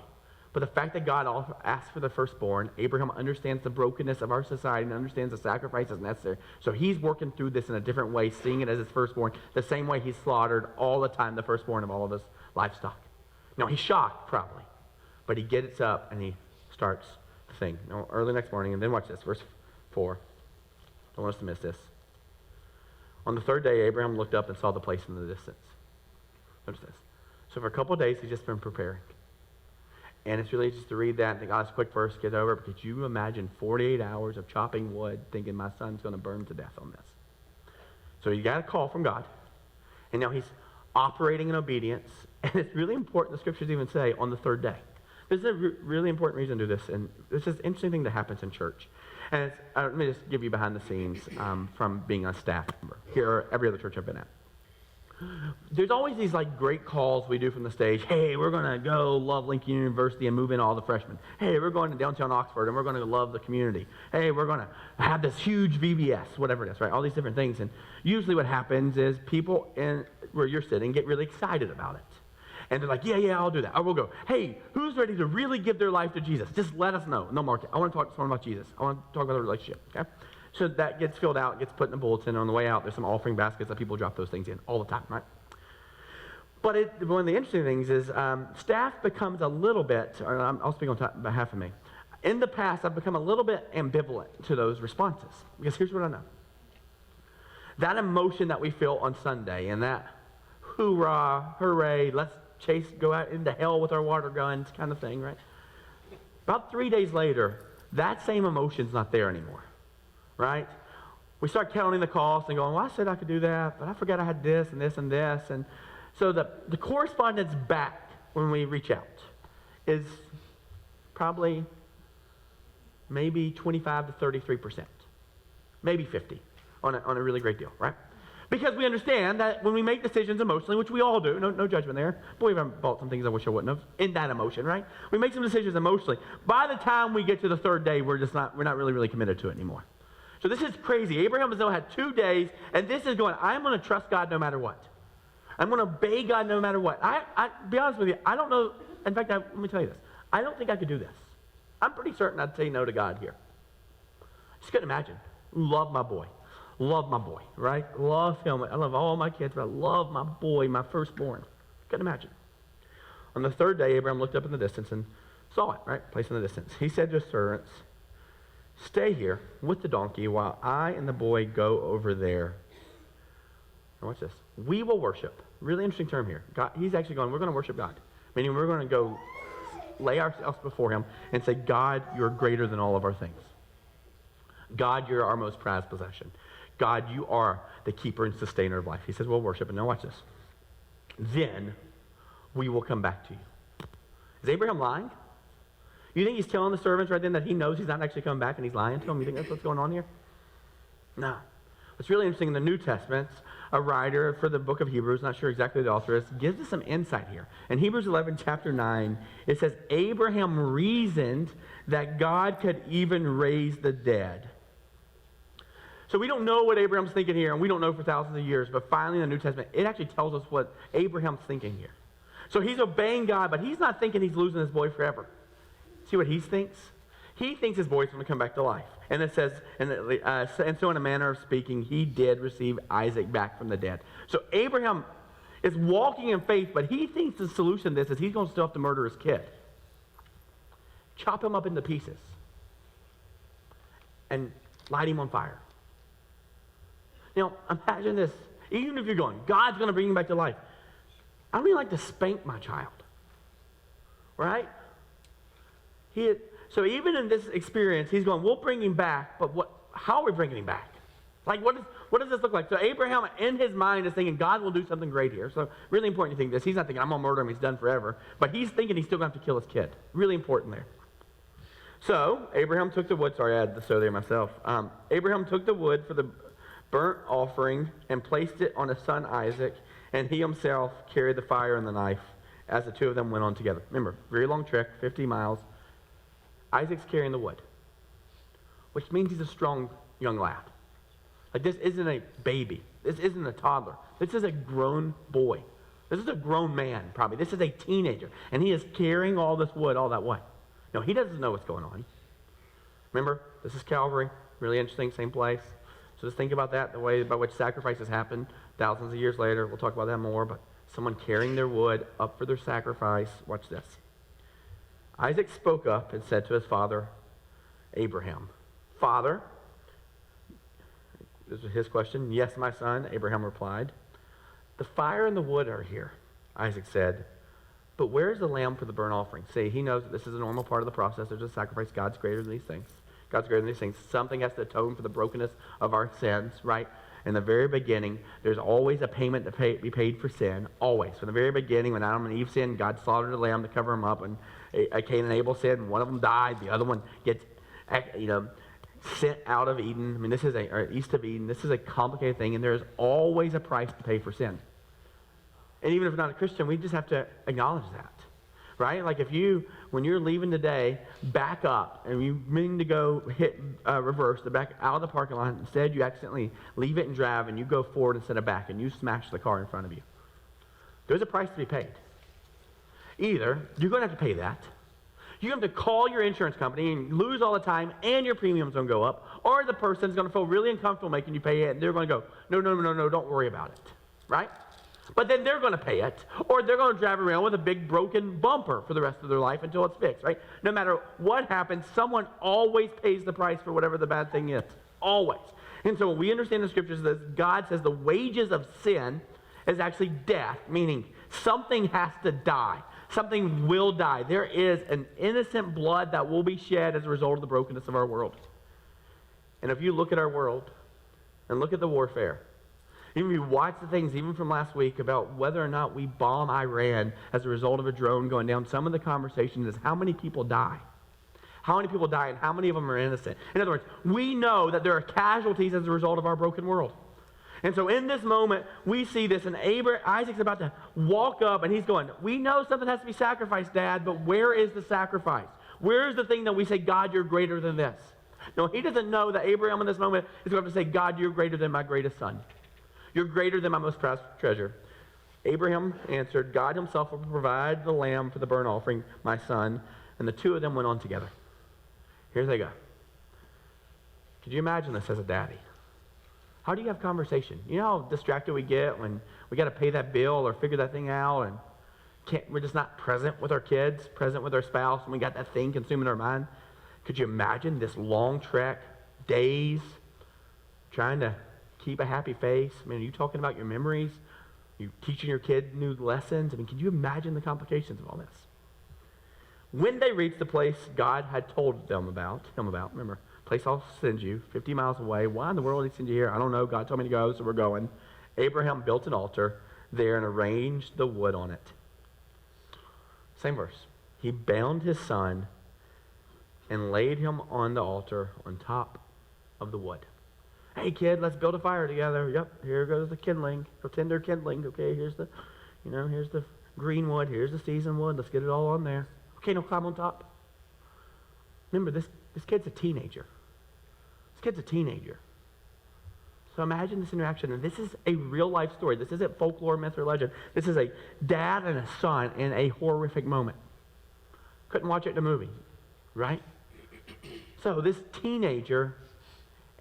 But the fact that God asked for the firstborn, Abraham understands the brokenness of our society and understands the sacrifices necessary. So he's working through this in a different way, seeing it as his firstborn, the same way he's slaughtered all the time the firstborn of all of his livestock. Now, he's shocked, probably. But he gets up and he starts the thing. Now, early next morning, and then watch this, verse 4. Don't want us to miss this. On the 3rd day, Abraham looked up and saw the place in the distance. Notice this. So for a couple of days, he's just been preparing. And it's really just to read that and think, oh, it's a quick verse, get over it. But could you imagine 48 hours of chopping wood thinking my son's going to burn to death on this? So he got a call from God. And now he's operating in obedience. And it's really important, the scriptures even say, on the 3rd day. This is a really important reason to do this. And this is an interesting thing that happens in church. And let me just give you behind the scenes from being on staff member here or every other church I've been at. There's always these like great calls we do from the stage. Hey, we're going to go love Lincoln University and move in all the freshmen. Hey, we're going to downtown Oxford and we're going to love the community. Hey, we're going to have this huge VBS, whatever it is, right? All these different things. And usually what happens is people in where you're sitting get really excited about it. And they're like, yeah, I'll do that. I will go. Hey, who's ready to really give their life to Jesus? Just let us know. No market. I want to talk to someone about Jesus. I want to talk about the relationship, okay? So that gets filled out, gets put in a bulletin. On the way out, there's some offering baskets that people drop those things in all the time, right? But one of the interesting things is staff becomes a little bit, or I'll speak on behalf of me. In the past, I've become a little bit ambivalent to those responses. Because here's what I know. That emotion that we feel on Sunday and that hoorah, hooray, let's go out into hell with our water guns kind of thing, right? About 3 days later, that same emotion's not there anymore, right? We start counting the costs and going, well, I said I could do that, but I forgot I had this and this and this. And so the correspondence back when we reach out is probably maybe 25 to 33%, maybe 50 on a really great deal, right? Because we understand that when we make decisions emotionally, which we all do, no judgment there. Boy, I've bought some things I wish I wouldn't have in that emotion, right? We make some decisions emotionally. By the time we get to the third day, we're not really committed to it anymore. So this is crazy. Abraham has now had 2 days, and this is going, I'm going to trust God no matter what. I'm going to obey God no matter what. I be honest with you, I don't know. In fact, let me tell you this. I don't think I could do this. I'm pretty certain I'd say no to God here. Just couldn't imagine. Love my boy, right? Love him. I love all my kids, but I love my boy, my firstborn. Couldn't imagine. On the third day, Abraham looked up in the distance and saw it, right? Placed in the distance. He said to his servants, stay here with the donkey while I and the boy go over there. Now watch this. We will worship. Really interesting term here. God, he's actually going, we're going to worship God. Meaning we're going to go lay ourselves before him and say, God, you're greater than all of our things. God, you're our most prized possession. God, you are the keeper and sustainer of life. He says, we'll worship. And now watch this. Then we will come back to you. Is Abraham lying? You think he's telling the servants right then that he knows he's not actually coming back and he's lying to them? You think that's what's going on here? No. What's really interesting in the New Testament, a writer for the book of Hebrews, not sure exactly who the author is, gives us some insight here. In Hebrews 11, chapter 9, it says, Abraham reasoned that God could even raise the dead. So we don't know what Abraham's thinking here, and we don't know for thousands of years, but finally in the New Testament, it actually tells us what Abraham's thinking here. So he's obeying God, but he's not thinking he's losing his boy forever. See what he thinks? He thinks his boy's going to come back to life. And it says, and so in a manner of speaking, he did receive Isaac back from the dead. So Abraham is walking in faith, but he thinks the solution to this is he's going to still have to murder his kid. Chop him up into pieces. And light him on fire. Now, imagine this. Even if you're going, God's going to bring him back to life. I don't even like to spank my child. Right? So even in this experience, he's going, we'll bring him back, but how are we bringing him back? Like, what does this look like? So Abraham, in his mind, is thinking, God will do something great here. So really important to think this. He's not thinking, I'm going to murder him, he's done forever. But he's thinking he's still going to have to kill his kid. Really important there. So Abraham took the wood. Sorry, I had the so there myself. Abraham took the wood for the burnt offering and placed it on his son Isaac, and he himself carried the fire and the knife as the two of them went on together. Remember, very long trek, 50 miles. Isaac's carrying the wood, which means he's a strong young lad. Like, this isn't a baby. This isn't a toddler. This is a grown boy. This is a grown man, probably. This is a teenager, and he is carrying all this wood all that way. No, he doesn't know what's going on. Remember, this is Calvary. Really interesting, same place. So just think about that, the way by which sacrifices happen thousands of years later. We'll talk about that more, but someone carrying their wood up for their sacrifice. Watch this. Isaac spoke up and said to his father, Abraham, Father, this was his question. Yes, my son, Abraham replied. The fire and the wood are here, Isaac said. But where is the lamb for the burnt offering? See, he knows that this is a normal part of the process. There's a sacrifice. God's greater than these things. God's greater than these things. Something has to atone for the brokenness of our sins, right? In the very beginning, there's always a payment to be paid for sin. Always. From the very beginning, when Adam and Eve sinned, God slaughtered a lamb to cover them up. And Cain and Abel sinned, and one of them died. The other one gets, sent out of Eden. I mean, or east of Eden. This is a complicated thing, and there's always a price to pay for sin. And even if not a Christian, we just have to acknowledge that. Right? Like when you're leaving today, back up and you mean to go hit reverse, to back out of the parking lot. Instead, you accidentally leave it and drive and you go forward instead of back and you smash the car in front of you. There's a price to be paid. Either you're going to have to pay that, you have to call your insurance company and lose all the time and your premium's going to go up, or the person's going to feel really uncomfortable making you pay it and they're going to go, no, don't worry about it. Right? But then they're going to pay it, or they're going to drive around with a big broken bumper for the rest of their life until it's fixed, right? No matter what happens, someone always pays the price for whatever the bad thing is. Always. And so when we understand the scriptures that God says the wages of sin is actually death, meaning something has to die. Something will die. There is an innocent blood that will be shed as a result of the brokenness of our world. And if you look at our world and look at the warfare, even if you watch the things, even from last week, about whether or not we bomb Iran as a result of a drone going down, some of the conversation is how many people die? How many people die and how many of them are innocent? In other words, we know that there are casualties as a result of our broken world. And so in this moment, we see this, and Isaac's about to walk up, and he's going, we know something has to be sacrificed, Dad, but where is the sacrifice? Where is the thing that we say, God, you're greater than this? No, he doesn't know that Abraham in this moment is going to have to say, God, you're greater than my greatest son. You're greater than my most prized treasure. Abraham answered, God himself will provide the lamb for the burnt offering, my son. And the two of them went on together. Here they go. Could you imagine this as a daddy? How do you have conversation? You know how distracted we get when we got to pay that bill or figure that thing out, and we're just not present with our kids, present with our spouse, and we got that thing consuming our mind? Could you imagine this long trek, days, trying to keep a happy face? I mean, are you talking about your memories? You teaching your kid new lessons? I mean, can you imagine the complications of all this? When they reached the place God had told them about, remember, place I'll send you, 50 miles away. Why in the world did he send you here? I don't know. God told me to go, so we're going. Abraham built an altar there and arranged the wood on it. Same verse. He bound his son and laid him on the altar on top of the wood. Hey, kid, let's build a fire together. Yep, here goes the kindling, tender kindling. Okay, here's the green wood. Here's the seasoned wood. Let's get it all on there. Okay, now climb on top. Remember, this kid's a teenager. This kid's a teenager. So imagine this interaction. And this is a real-life story. This isn't folklore, myth, or legend. This is a dad and a son in a horrific moment. Couldn't watch it in a movie, right? So this teenager,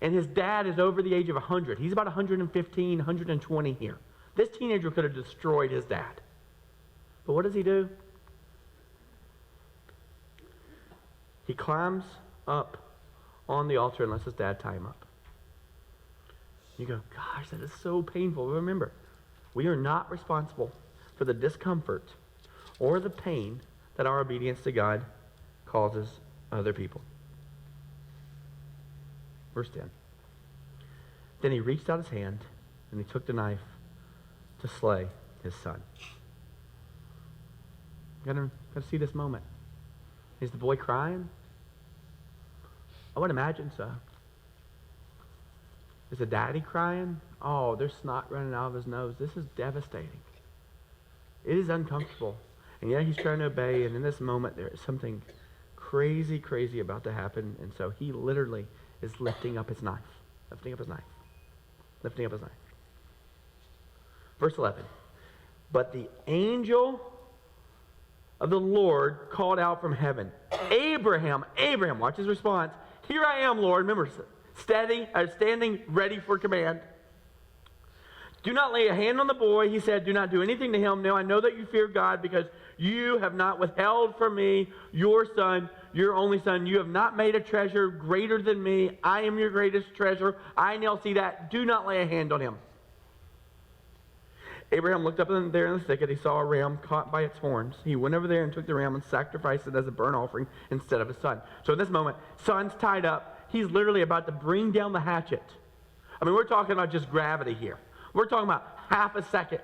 and his dad is over the age of 100. He's about 115, 120 here. This teenager could have destroyed his dad. But what does he do? He climbs up on the altar and lets his dad tie him up. You go, gosh, that is so painful. Remember, we are not responsible for the discomfort or the pain that our obedience to God causes other people. Verse 10. Then he reached out his hand and he took the knife to slay his son. You gotta see this moment. Is the boy crying? I would imagine so. Is the daddy crying? Oh, there's snot running out of his nose. This is devastating. It is uncomfortable. And yet he's trying to obey, and in this moment there is something crazy, crazy about to happen. And so he literally is lifting up his knife. Lifting up his knife. Lifting up his knife. Verse 11. But the angel of the Lord called out from heaven, Abraham, Abraham, watch his response. Here I am, Lord. Remember, standing ready for command. Do not lay a hand on the boy, he said. Do not do anything to him. Now I know that you fear God because you have not withheld from me your son, your only son. You have not made a treasure greater than me. I am your greatest treasure. I now see that. Do not lay a hand on him. Abraham looked up there in the thicket. He saw a ram caught by its horns. He went over there and took the ram and sacrificed it as a burnt offering instead of his son. So in this moment, son's tied up. He's literally about to bring down the hatchet. I mean, we're talking about just gravity here. We're talking about half a second.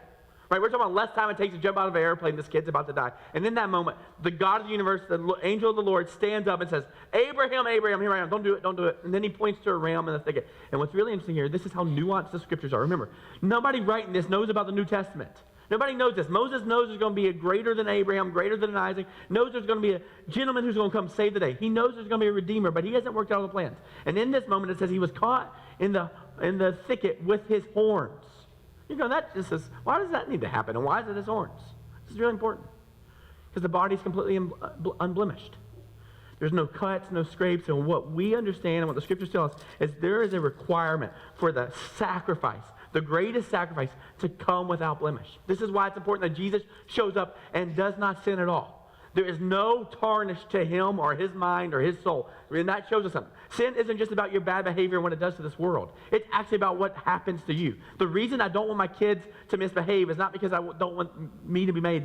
Right? We're talking about less time it takes to jump out of an airplane. This kid's about to die. And in that moment, the God of the universe, the angel of the Lord, stands up and says, Abraham, Abraham, here I am. Don't do it, don't do it. And then he points to a ram in the thicket. And what's really interesting here, this is how nuanced the scriptures are. Remember, nobody writing this knows about the New Testament. Nobody knows this. Moses knows there's going to be a greater than Abraham, greater than Isaac, knows there's going to be a gentleman who's going to come save the day. He knows there's going to be a redeemer, but he hasn't worked out all the plans. And in this moment, it says he was caught in the thicket with his horns. You go, that just says, why does that need to happen? And why is it his horns? This is really important. Because the body's completely unblemished. There's no cuts, no scrapes. And what we understand and what the scriptures tell us is there is a requirement for the sacrifice, the greatest sacrifice, to come without blemish. This is why it's important that Jesus shows up and does not sin at all. There is no tarnish to him or his mind or his soul. And that shows us something. Sin isn't just about your bad behavior and what it does to this world. It's actually about what happens to you. The reason I don't want my kids to misbehave is not because I don't want me to be me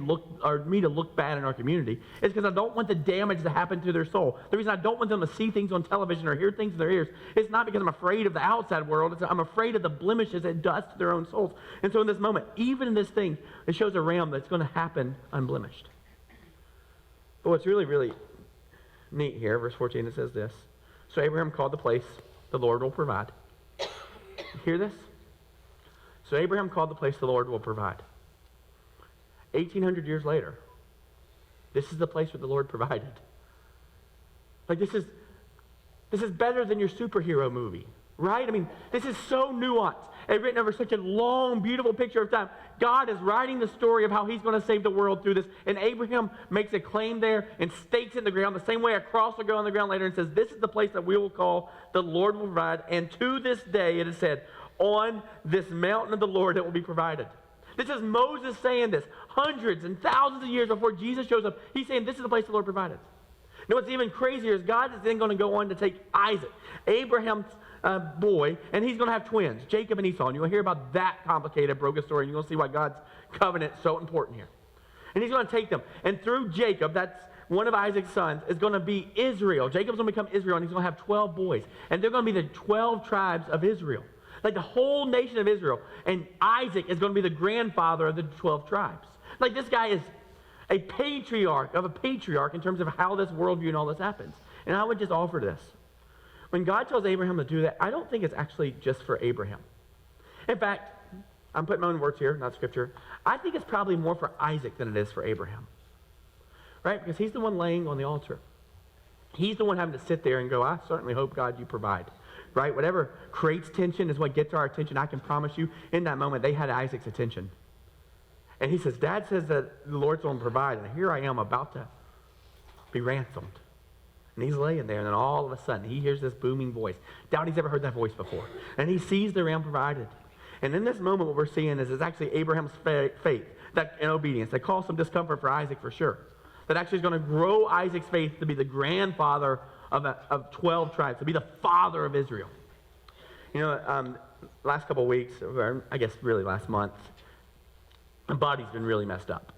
to look bad in our community. It's because I don't want the damage to happen to their soul. The reason I don't want them to see things on television or hear things in their ears is not because I'm afraid of the outside world. I'm afraid of the blemishes it does to their own souls. And so in this moment, even in this thing, it shows a realm that's going to happen unblemished. But what's really, really neat here, verse 14, it says this. So Abraham called the place, the Lord will provide. You hear this? So Abraham called the place, the Lord will provide. 1,800 years later, this is the place where the Lord provided. Like this is better than your superhero movie, right? I mean, this is so nuanced. It's written over such a long, beautiful picture of time. God is writing the story of how he's going to save the world through this. And Abraham makes a claim there and stakes it in the ground, the same way a cross will go on the ground later, and says, this is the place that we will call the Lord will provide. And to this day, it is said, on this mountain of the Lord it will be provided. This is Moses saying this hundreds and thousands of years before Jesus shows up. He's saying this is the place the Lord provided. Now what's even crazier is God is then going to go on to take Isaac, Abraham's boy, and he's going to have twins, Jacob and Esau. And you'll hear about that complicated, broken story, and you're going to see why God's covenant is so important here. And he's going to take them. And through Jacob, that's one of Isaac's sons, is going to be Israel. Jacob's going to become Israel, and he's going to have 12 boys. And they're going to be the 12 tribes of Israel. Like the whole nation of Israel. And Isaac is going to be the grandfather of the 12 tribes. Like this guy is a patriarch of a patriarch in terms of how this worldview and all this happens. And I would just offer this. When God tells Abraham to do that, I don't think it's actually just for Abraham. In fact, I'm putting my own words here, not scripture. I think it's probably more for Isaac than it is for Abraham. Right? Because he's the one laying on the altar. He's the one having to sit there and go, I certainly hope, God, you provide. Right? Whatever creates tension is what gets our attention. I can promise you, in that moment, they had Isaac's attention. And he says, Dad says that the Lord's going to provide, and here I am about to be ransomed. And he's laying there, and then all of a sudden, he hears this booming voice. Doubt he's ever heard that voice before. And he sees the ram provided. And in this moment, what we're seeing is actually Abraham's faith and obedience. That caused some discomfort for Isaac for sure. That actually is going to grow Isaac's faith to be the grandfather of 12 tribes, to be the father of Israel. You know, last couple of weeks, or I guess really last month, my body's been really messed up.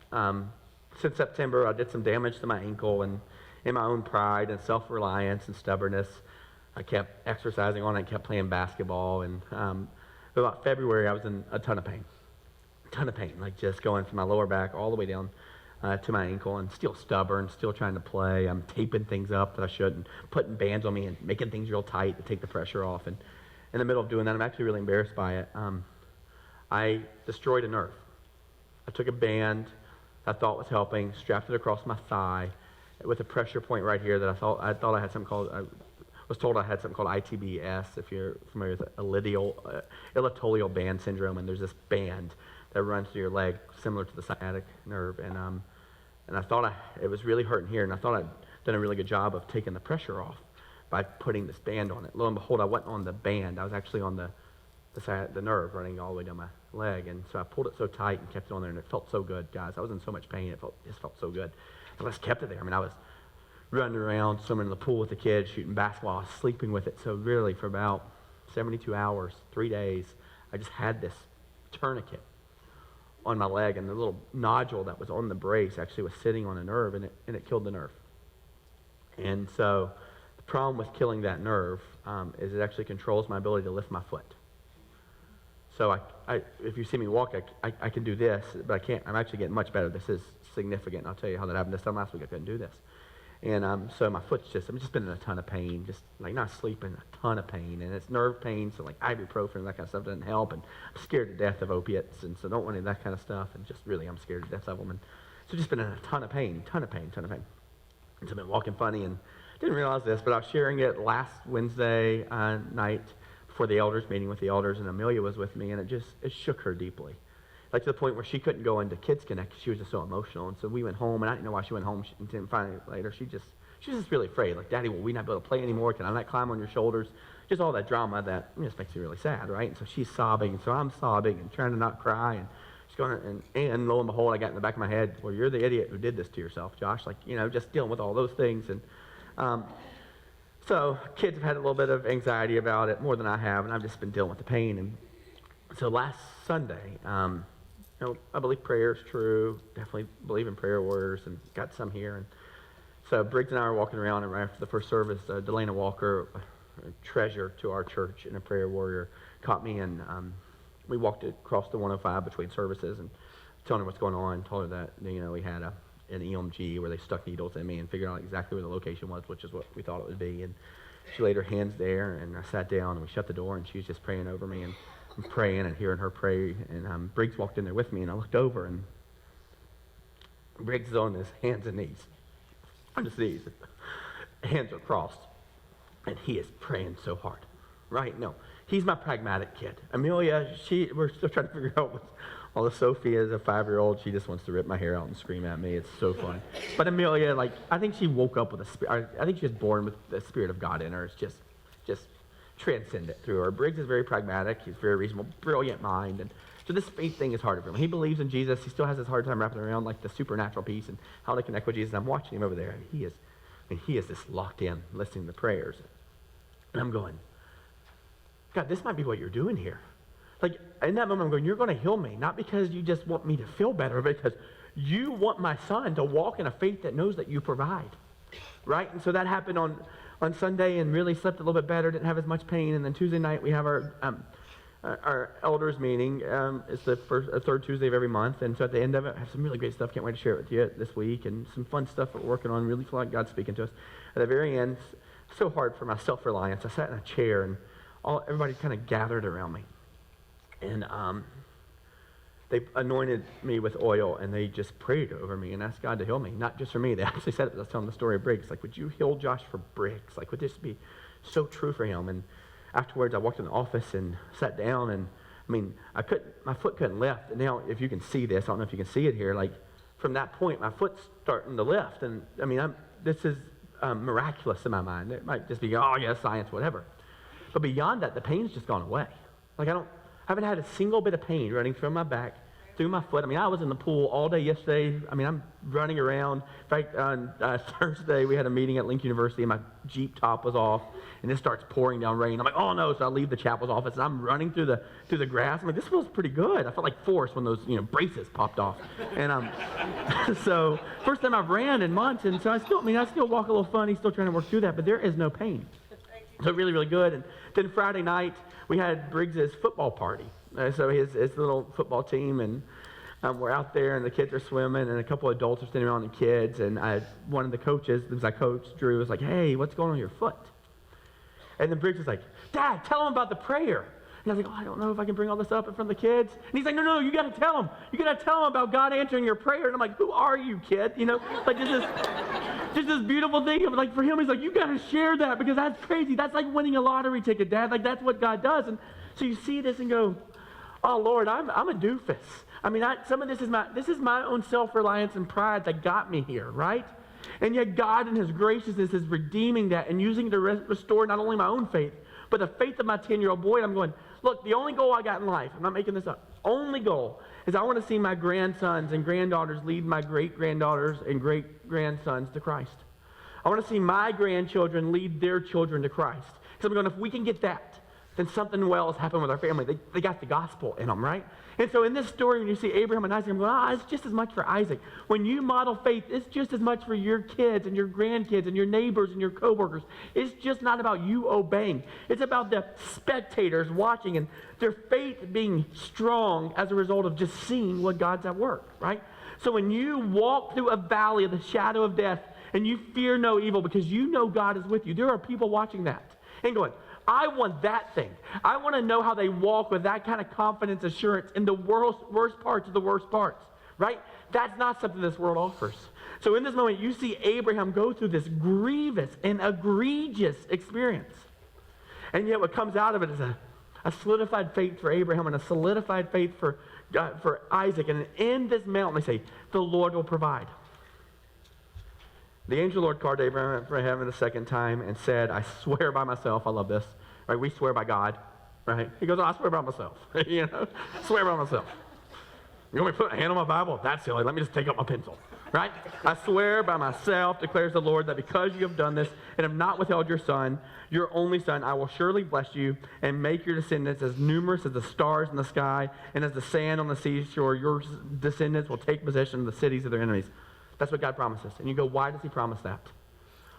Since September, I did some damage to my ankle, and in my own pride and self-reliance and stubbornness, I kept exercising on it and kept playing basketball. And about February, I was in a ton of pain. Like just going from my lower back all the way down to my ankle, and still stubborn, still trying to play. I'm taping things up that I shouldn't, putting bands on me and making things real tight to take the pressure off. And in the middle of doing that, I'm actually really embarrassed by it. I destroyed a nerve. I took a band I thought was helping, strapped it across my thigh with a pressure point right here that I thought I had something called, I was told I had something called ITBS, if you're familiar with iliotibial band syndrome, and there's this band that runs through your leg similar to the sciatic nerve, and I thought it was really hurting here, and I thought I'd done a really good job of taking the pressure off by putting this band on it. Lo and behold, I wasn't on the band, I was actually on the nerve running all the way down my leg, and so I pulled it so tight and kept it on there, and it felt so good, guys. I was in so much pain, it just felt so good. I just kept it there. I mean, I was running around, swimming in the pool with the kids, shooting basketball, I was sleeping with it. So really, for about 72 hours, 3 days, I just had this tourniquet on my leg, and the little nodule that was on the brace actually was sitting on a nerve, and it killed the nerve. And so the problem with killing that nerve is it actually controls my ability to lift my foot. So if you see me walk, I can do this, but I can't. I'm actually getting much better. This is significant. I'll tell you how that happened. This time last week, I couldn't do this. And so my foot's I'm just been in a ton of pain, just like not sleeping, a ton of pain. And it's nerve pain, so like ibuprofen and that kind of stuff doesn't help. And I'm scared to death of opiates, and so don't want any of that kind of stuff. And just really, I'm scared to death of them. And so just been in a ton of pain. And so I've been walking funny, and didn't realize this, but I was sharing it last Wednesday night before the elders, meeting with the elders, and Amelia was with me, and it shook her deeply. Like to the point where she couldn't go into Kids Connect because she was just so emotional. And so we went home, and I didn't know why she went home. And then finally later, she was just really afraid. Like, Daddy, will we not be able to play anymore? Can I not climb on your shoulders? Just all that drama that just makes me really sad, right? And so she's sobbing, and so I'm sobbing and trying to not cry. And she's going, and lo and behold, I got in the back of my head, well, you're the idiot who did this to yourself, Josh. Like, just dealing with all those things. And so kids have had a little bit of anxiety about it, more than I have, and I've just been dealing with the pain. And so last Sunday, I believe prayer is true. Definitely believe in prayer warriors, and got some here. And so Briggs and I were walking around, and right after the first service, Delana Walker, a treasure to our church and a prayer warrior, caught me, and we walked across the 105 between services, and telling her what's going on. Told her that we had an EMG where they stuck needles in me, and figured out exactly where the location was, which is what we thought it would be. And she laid her hands there, and I sat down, and we shut the door, and she was just praying over me, and I'm praying and hearing her pray, and Briggs walked in there with me, and I looked over, and Briggs is on his hands and knees. On his knees. Hands are crossed. And he is praying so hard. Right? No. He's my pragmatic kid. Amelia, we're still trying to figure out what's... Although Sophie is a 5-year-old, she just wants to rip my hair out and scream at me. It's so fun. But Amelia, I think she woke up with a spirit. I think she was born with the Spirit of God in her. It's just transcend it through her. Briggs is very pragmatic. He's very reasonable, brilliant mind. And so this faith thing is harder for him. He believes in Jesus. He still has his hard time wrapping around like the supernatural piece and how to connect with Jesus. I'm watching him over there, and he is just locked in, listening to prayers. And I'm going, God, this might be what you're doing here. Like, in that moment, I'm going, you're going to heal me, not because you just want me to feel better, but because you want my son to walk in a faith that knows that you provide. Right? And so that happened on Sunday, and really slept a little bit better, didn't have as much pain. And then Tuesday night we have our elders meeting. It's the third Tuesday of every month, and so at the end of it, I have some really great stuff. Can't wait to share it with you this week, and some fun stuff that we're working on. Really feel like God's speaking to us. At the very end, so hard for my self-reliance. I sat in a chair, and everybody kind of gathered around me, and they anointed me with oil, and they just prayed over me and asked God to heal me. Not just for me. They actually said it. I was telling the story of Briggs. Like, would you heal Josh for Briggs? Like, would this be so true for him? And afterwards, I walked in the office and sat down, and my foot couldn't lift. And now, if you can see this, I don't know if you can see it here. Like, from that point, my foot's starting to lift. And this is miraculous in my mind. It might just be, oh yeah, science, whatever. But beyond that, the pain's just gone away. Like, I haven't had a single bit of pain running from my back, through my foot. I was in the pool all day yesterday. I'm running around. In fact, on Thursday, we had a meeting at Link University, and my Jeep top was off, and it starts pouring down rain. I'm like, oh no, so I leave the chapel's office, and I'm running through the grass. I'm like, this feels pretty good. I felt like Forrest when those braces popped off. And so first time I've ran in months, and so I still walk a little funny, still trying to work through that, but there is no pain. So really, really good. And then Friday night, we had Briggs's football party. So his little football team, and we're out there, and the kids are swimming, and a couple of adults are standing around, the kids, and one of the coaches, because I coached, Drew, was like, hey, what's going on with your foot? And then Briggs was like, Dad, tell them about the prayer. And I was like, I don't know if I can bring all this up in front of the kids. And he's like, no, you got to tell them. You got to tell them about God answering your prayer. And I'm like, who are you, kid? Like just this beautiful thing. Like, for him, he's like, you got to share that, because that's crazy. That's like winning a lottery ticket, Dad. Like, that's what God does. And so you see this and go, oh Lord, I'm a doofus. Some of this is my own self-reliance and pride that got me here, right? And yet God in his graciousness is redeeming that and using it to restore not only my own faith, but the faith of my 10-year-old boy. And I'm going, look, the only goal I got in life, I'm not making this up, only goal is I want to see my grandsons and granddaughters lead my great-granddaughters and great-grandsons to Christ. I want to see my grandchildren lead their children to Christ. So I'm going, if we can get that, then something well has happened with our family. They got the gospel in them, right? And so in this story, when you see Abraham and Isaac, I'm going, it's just as much for Isaac. When you model faith, it's just as much for your kids and your grandkids and your neighbors and your coworkers. It's just not about you obeying. It's about the spectators watching and their faith being strong as a result of just seeing what God's at work, right? So when you walk through a valley of the shadow of death, and you fear no evil because you know God is with you. There are people watching that and going, I want that thing. I want to know how they walk with that kind of confidence, assurance in the worst parts of the worst parts, right? That's not something this world offers. So in this moment, you see Abraham go through this grievous and egregious experience. And yet what comes out of it is a solidified faith for Abraham and a solidified faith for Isaac. And in this mountain, they say, the Lord will provide. The angel of the Lord called Abraham the second time and said, I swear by myself. I love this. Right? We swear by God. Right? He goes, I swear by myself. Swear by myself. You want me to put a hand on my Bible? That's silly. Let me just take out my pencil. Right? I swear by myself, declares the Lord, that because you have done this and have not withheld your son, your only son, I will surely bless you and make your descendants as numerous as the stars in the sky and as the sand on the seashore. Your descendants will take possession of the cities of their enemies. That's what God promises. And you go, why does he promise that?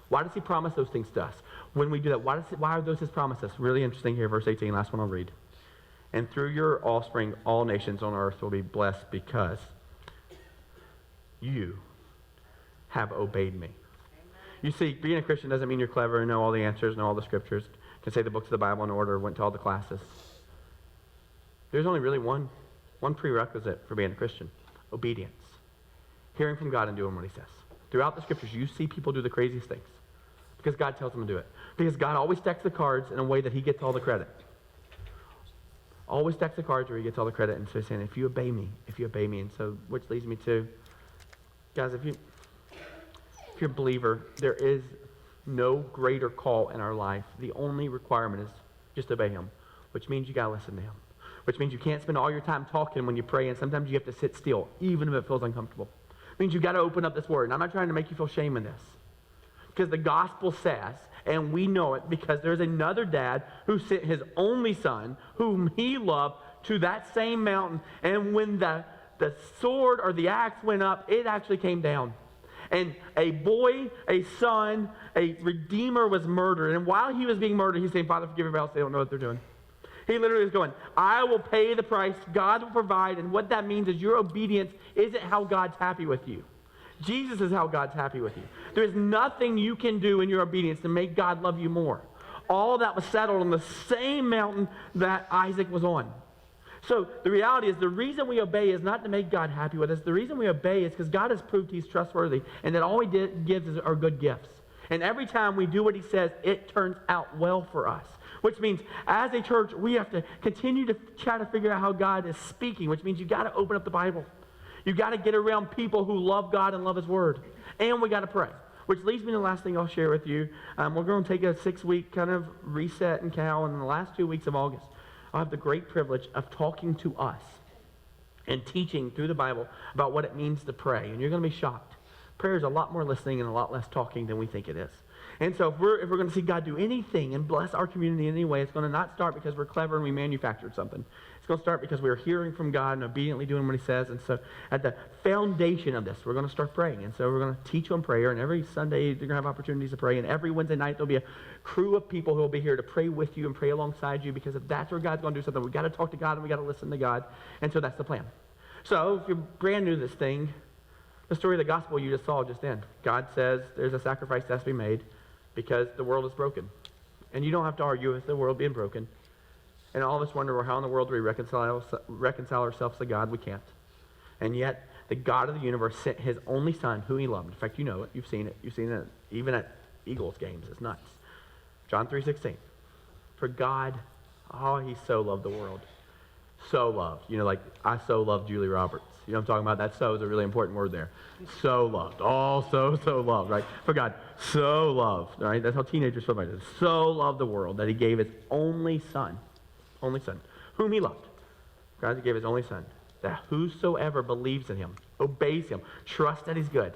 Why does he promise those things to us? When we do that, why are those his promises? Really interesting here, verse 18, last one I'll read. And through your offspring, all nations on earth will be blessed because you have obeyed me. Amen. You see, being a Christian doesn't mean you're clever and know all the answers, know all the scriptures, can say the books of the Bible in order, went to all the classes. There's only really one prerequisite for being a Christian: obedience. Hearing from God and doing what he says. Throughout the scriptures, you see people do the craziest things because God tells them to do it. Because God always stacks the cards in a way that he gets all the credit. Always stacks the cards where he gets all the credit. And so he's saying, if you obey me. And so, which leads me to, guys, if you're a believer, there is no greater call in our life. The only requirement is just obey him, which means you got to listen to him. Which means you can't spend all your time talking when you pray, and sometimes you have to sit still, even if it feels uncomfortable. It means you got to open up this word. And I'm not trying to make you feel shame in this. Because the gospel says, and we know it, because there's another dad who sent his only son, whom he loved, to that same mountain. And when the sword or the axe went up, it actually came down. And a boy, a son, a redeemer was murdered. And while he was being murdered, he's saying, Father, forgive everybody else. They don't know what they're doing. He literally is going, I will pay the price. God will provide. And what that means is your obedience isn't how God's happy with you. Jesus is how God's happy with you. There's nothing you can do in your obedience to make God love you more. All that was settled on the same mountain that Isaac was on. So the reality is the reason we obey is not to make God happy with us. The reason we obey is because God has proved he's trustworthy and that all he gives are good gifts. And every time we do what he says, it turns out well for us. Which means, as a church, we have to continue to try to figure out how God is speaking, which means you got to open up the Bible. You got to get around people who love God and love his word. And we got to pray. Which leads me to the last thing I'll share with you. We're going to take a 6-week kind of reset and Cal, and in the last 2 weeks of August, I'll have the great privilege of talking to us and teaching through the Bible about what it means to pray. And you're going to be shocked. Prayer is a lot more listening and a lot less talking than we think it is. And so if we're going to see God do anything and bless our community in any way, it's going to not start because we're clever and we manufactured something. It's going to start because we're hearing from God and obediently doing what he says. And so at the foundation of this, we're going to start praying. And so we're going to teach on prayer. And every Sunday, you're going to have opportunities to pray. And every Wednesday night, there'll be a crew of people who will be here to pray with you and pray alongside you. Because if that's where God's going to do something, we've got to talk to God and we've got to listen to God. And so that's the plan. So if you're brand new to this thing, the story of the gospel you just saw just then. God says there's a sacrifice that has to be made because the world is broken. And you don't have to argue with the world being broken. And all of us wonder, well, how in the world do we reconcile ourselves to God? We can't. And yet, the God of the universe sent his only son, who he loved. In fact, you know it. You've seen it. You've seen it even at Eagles games. It's nuts. John 3:16. For God, he so loved the world. So loved. You know, like, I so love Julie Roberts. You know what I'm talking about? That so is a really important word there. So loved. Oh, so loved, right? For God, so loved, right? That's how teenagers feel about it. So loved the world that he gave his only son, whom he loved. God gave his only son, that whosoever believes in him, obeys him, trusts that he's good,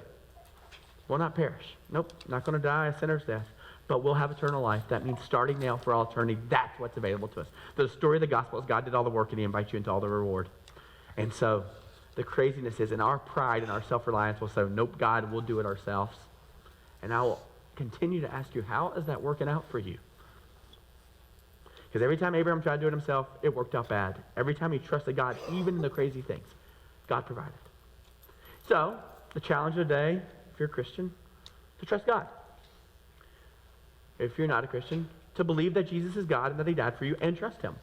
will not perish. Nope, not going to die a sinner's death, but we'll have eternal life. That means starting now for all eternity. That's what's available to us. The story of the gospel is God did all the work and he invites you into all the reward. And so the craziness is in our pride and our self-reliance, we'll say, nope, God, we'll do it ourselves. And I will continue to ask you, how is that working out for you? Because every time Abraham tried to do it himself, it worked out bad. Every time he trusted God, even in the crazy things, God provided. So, the challenge of the day, if you're a Christian, to trust God. If you're not a Christian, to believe that Jesus is God and that he died for you and trust him.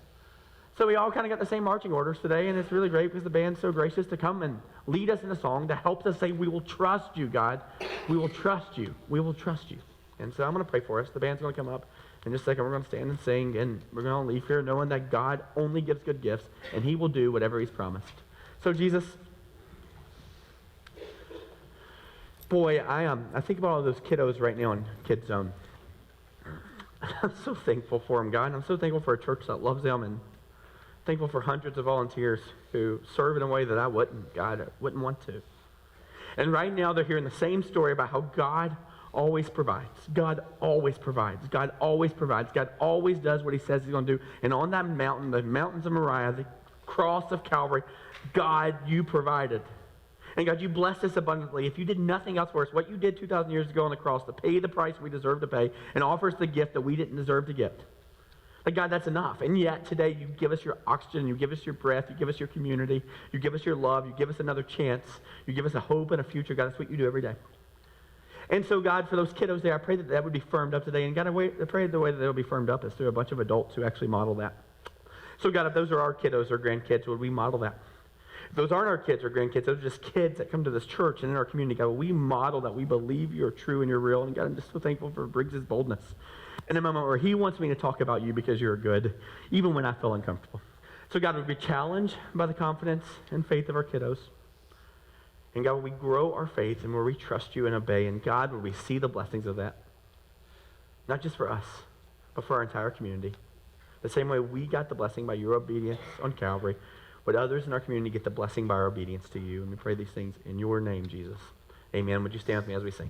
So we all kind of got the same marching orders today, and it's really great because the band's so gracious to come and lead us in a song that helps us say, we will trust you, God. We will trust you. We will trust you. And so I'm going to pray for us. The band's going to come up in just a second. We're going to stand and sing, and we're going to leave here knowing that God only gives good gifts, and he will do whatever he's promised. So Jesus, boy, I think about all those kiddos right now in Kids Zone. I'm so thankful for them, God. And I'm so thankful for a church that loves them, and thankful for hundreds of volunteers who serve in a way that I wouldn't want to. And right now they're hearing the same story about how God always provides. God always provides. God always provides. God always does what he says he's going to do. And on that mountain, the mountains of Moriah, the cross of Calvary, God, you provided. And God, you blessed us abundantly. If you did nothing else for us, what you did 2,000 years ago on the cross to pay the price we deserve to pay and offer us the gift that we didn't deserve to get. Like, God, that's enough. And yet today you give us your oxygen, you give us your breath, you give us your community, you give us your love, you give us another chance, you give us a hope and a future. God, that's what you do every day. And so, God, for those kiddos there, I pray that would be firmed up today. And God, I pray the way that they'll be firmed up is through a bunch of adults who actually model that. So, God, if those are our kiddos or grandkids, would we model that? If those aren't our kids or grandkids, those are just kids that come to this church and in our community, God, will we model that we believe you're true and you're real? And God, I'm just so thankful for Briggs' boldness in a moment where he wants me to talk about you because you're good, even when I feel uncomfortable. So, God, would we be challenged by the confidence and faith of our kiddos? And God, will we grow our faith and will we trust you and obey? And God, will we see the blessings of that? Not just for us, but for our entire community. The same way we got the blessing by your obedience on Calvary, would others in our community get the blessing by our obedience to you? And we pray these things in your name, Jesus. Amen. Would you stand with me as we sing?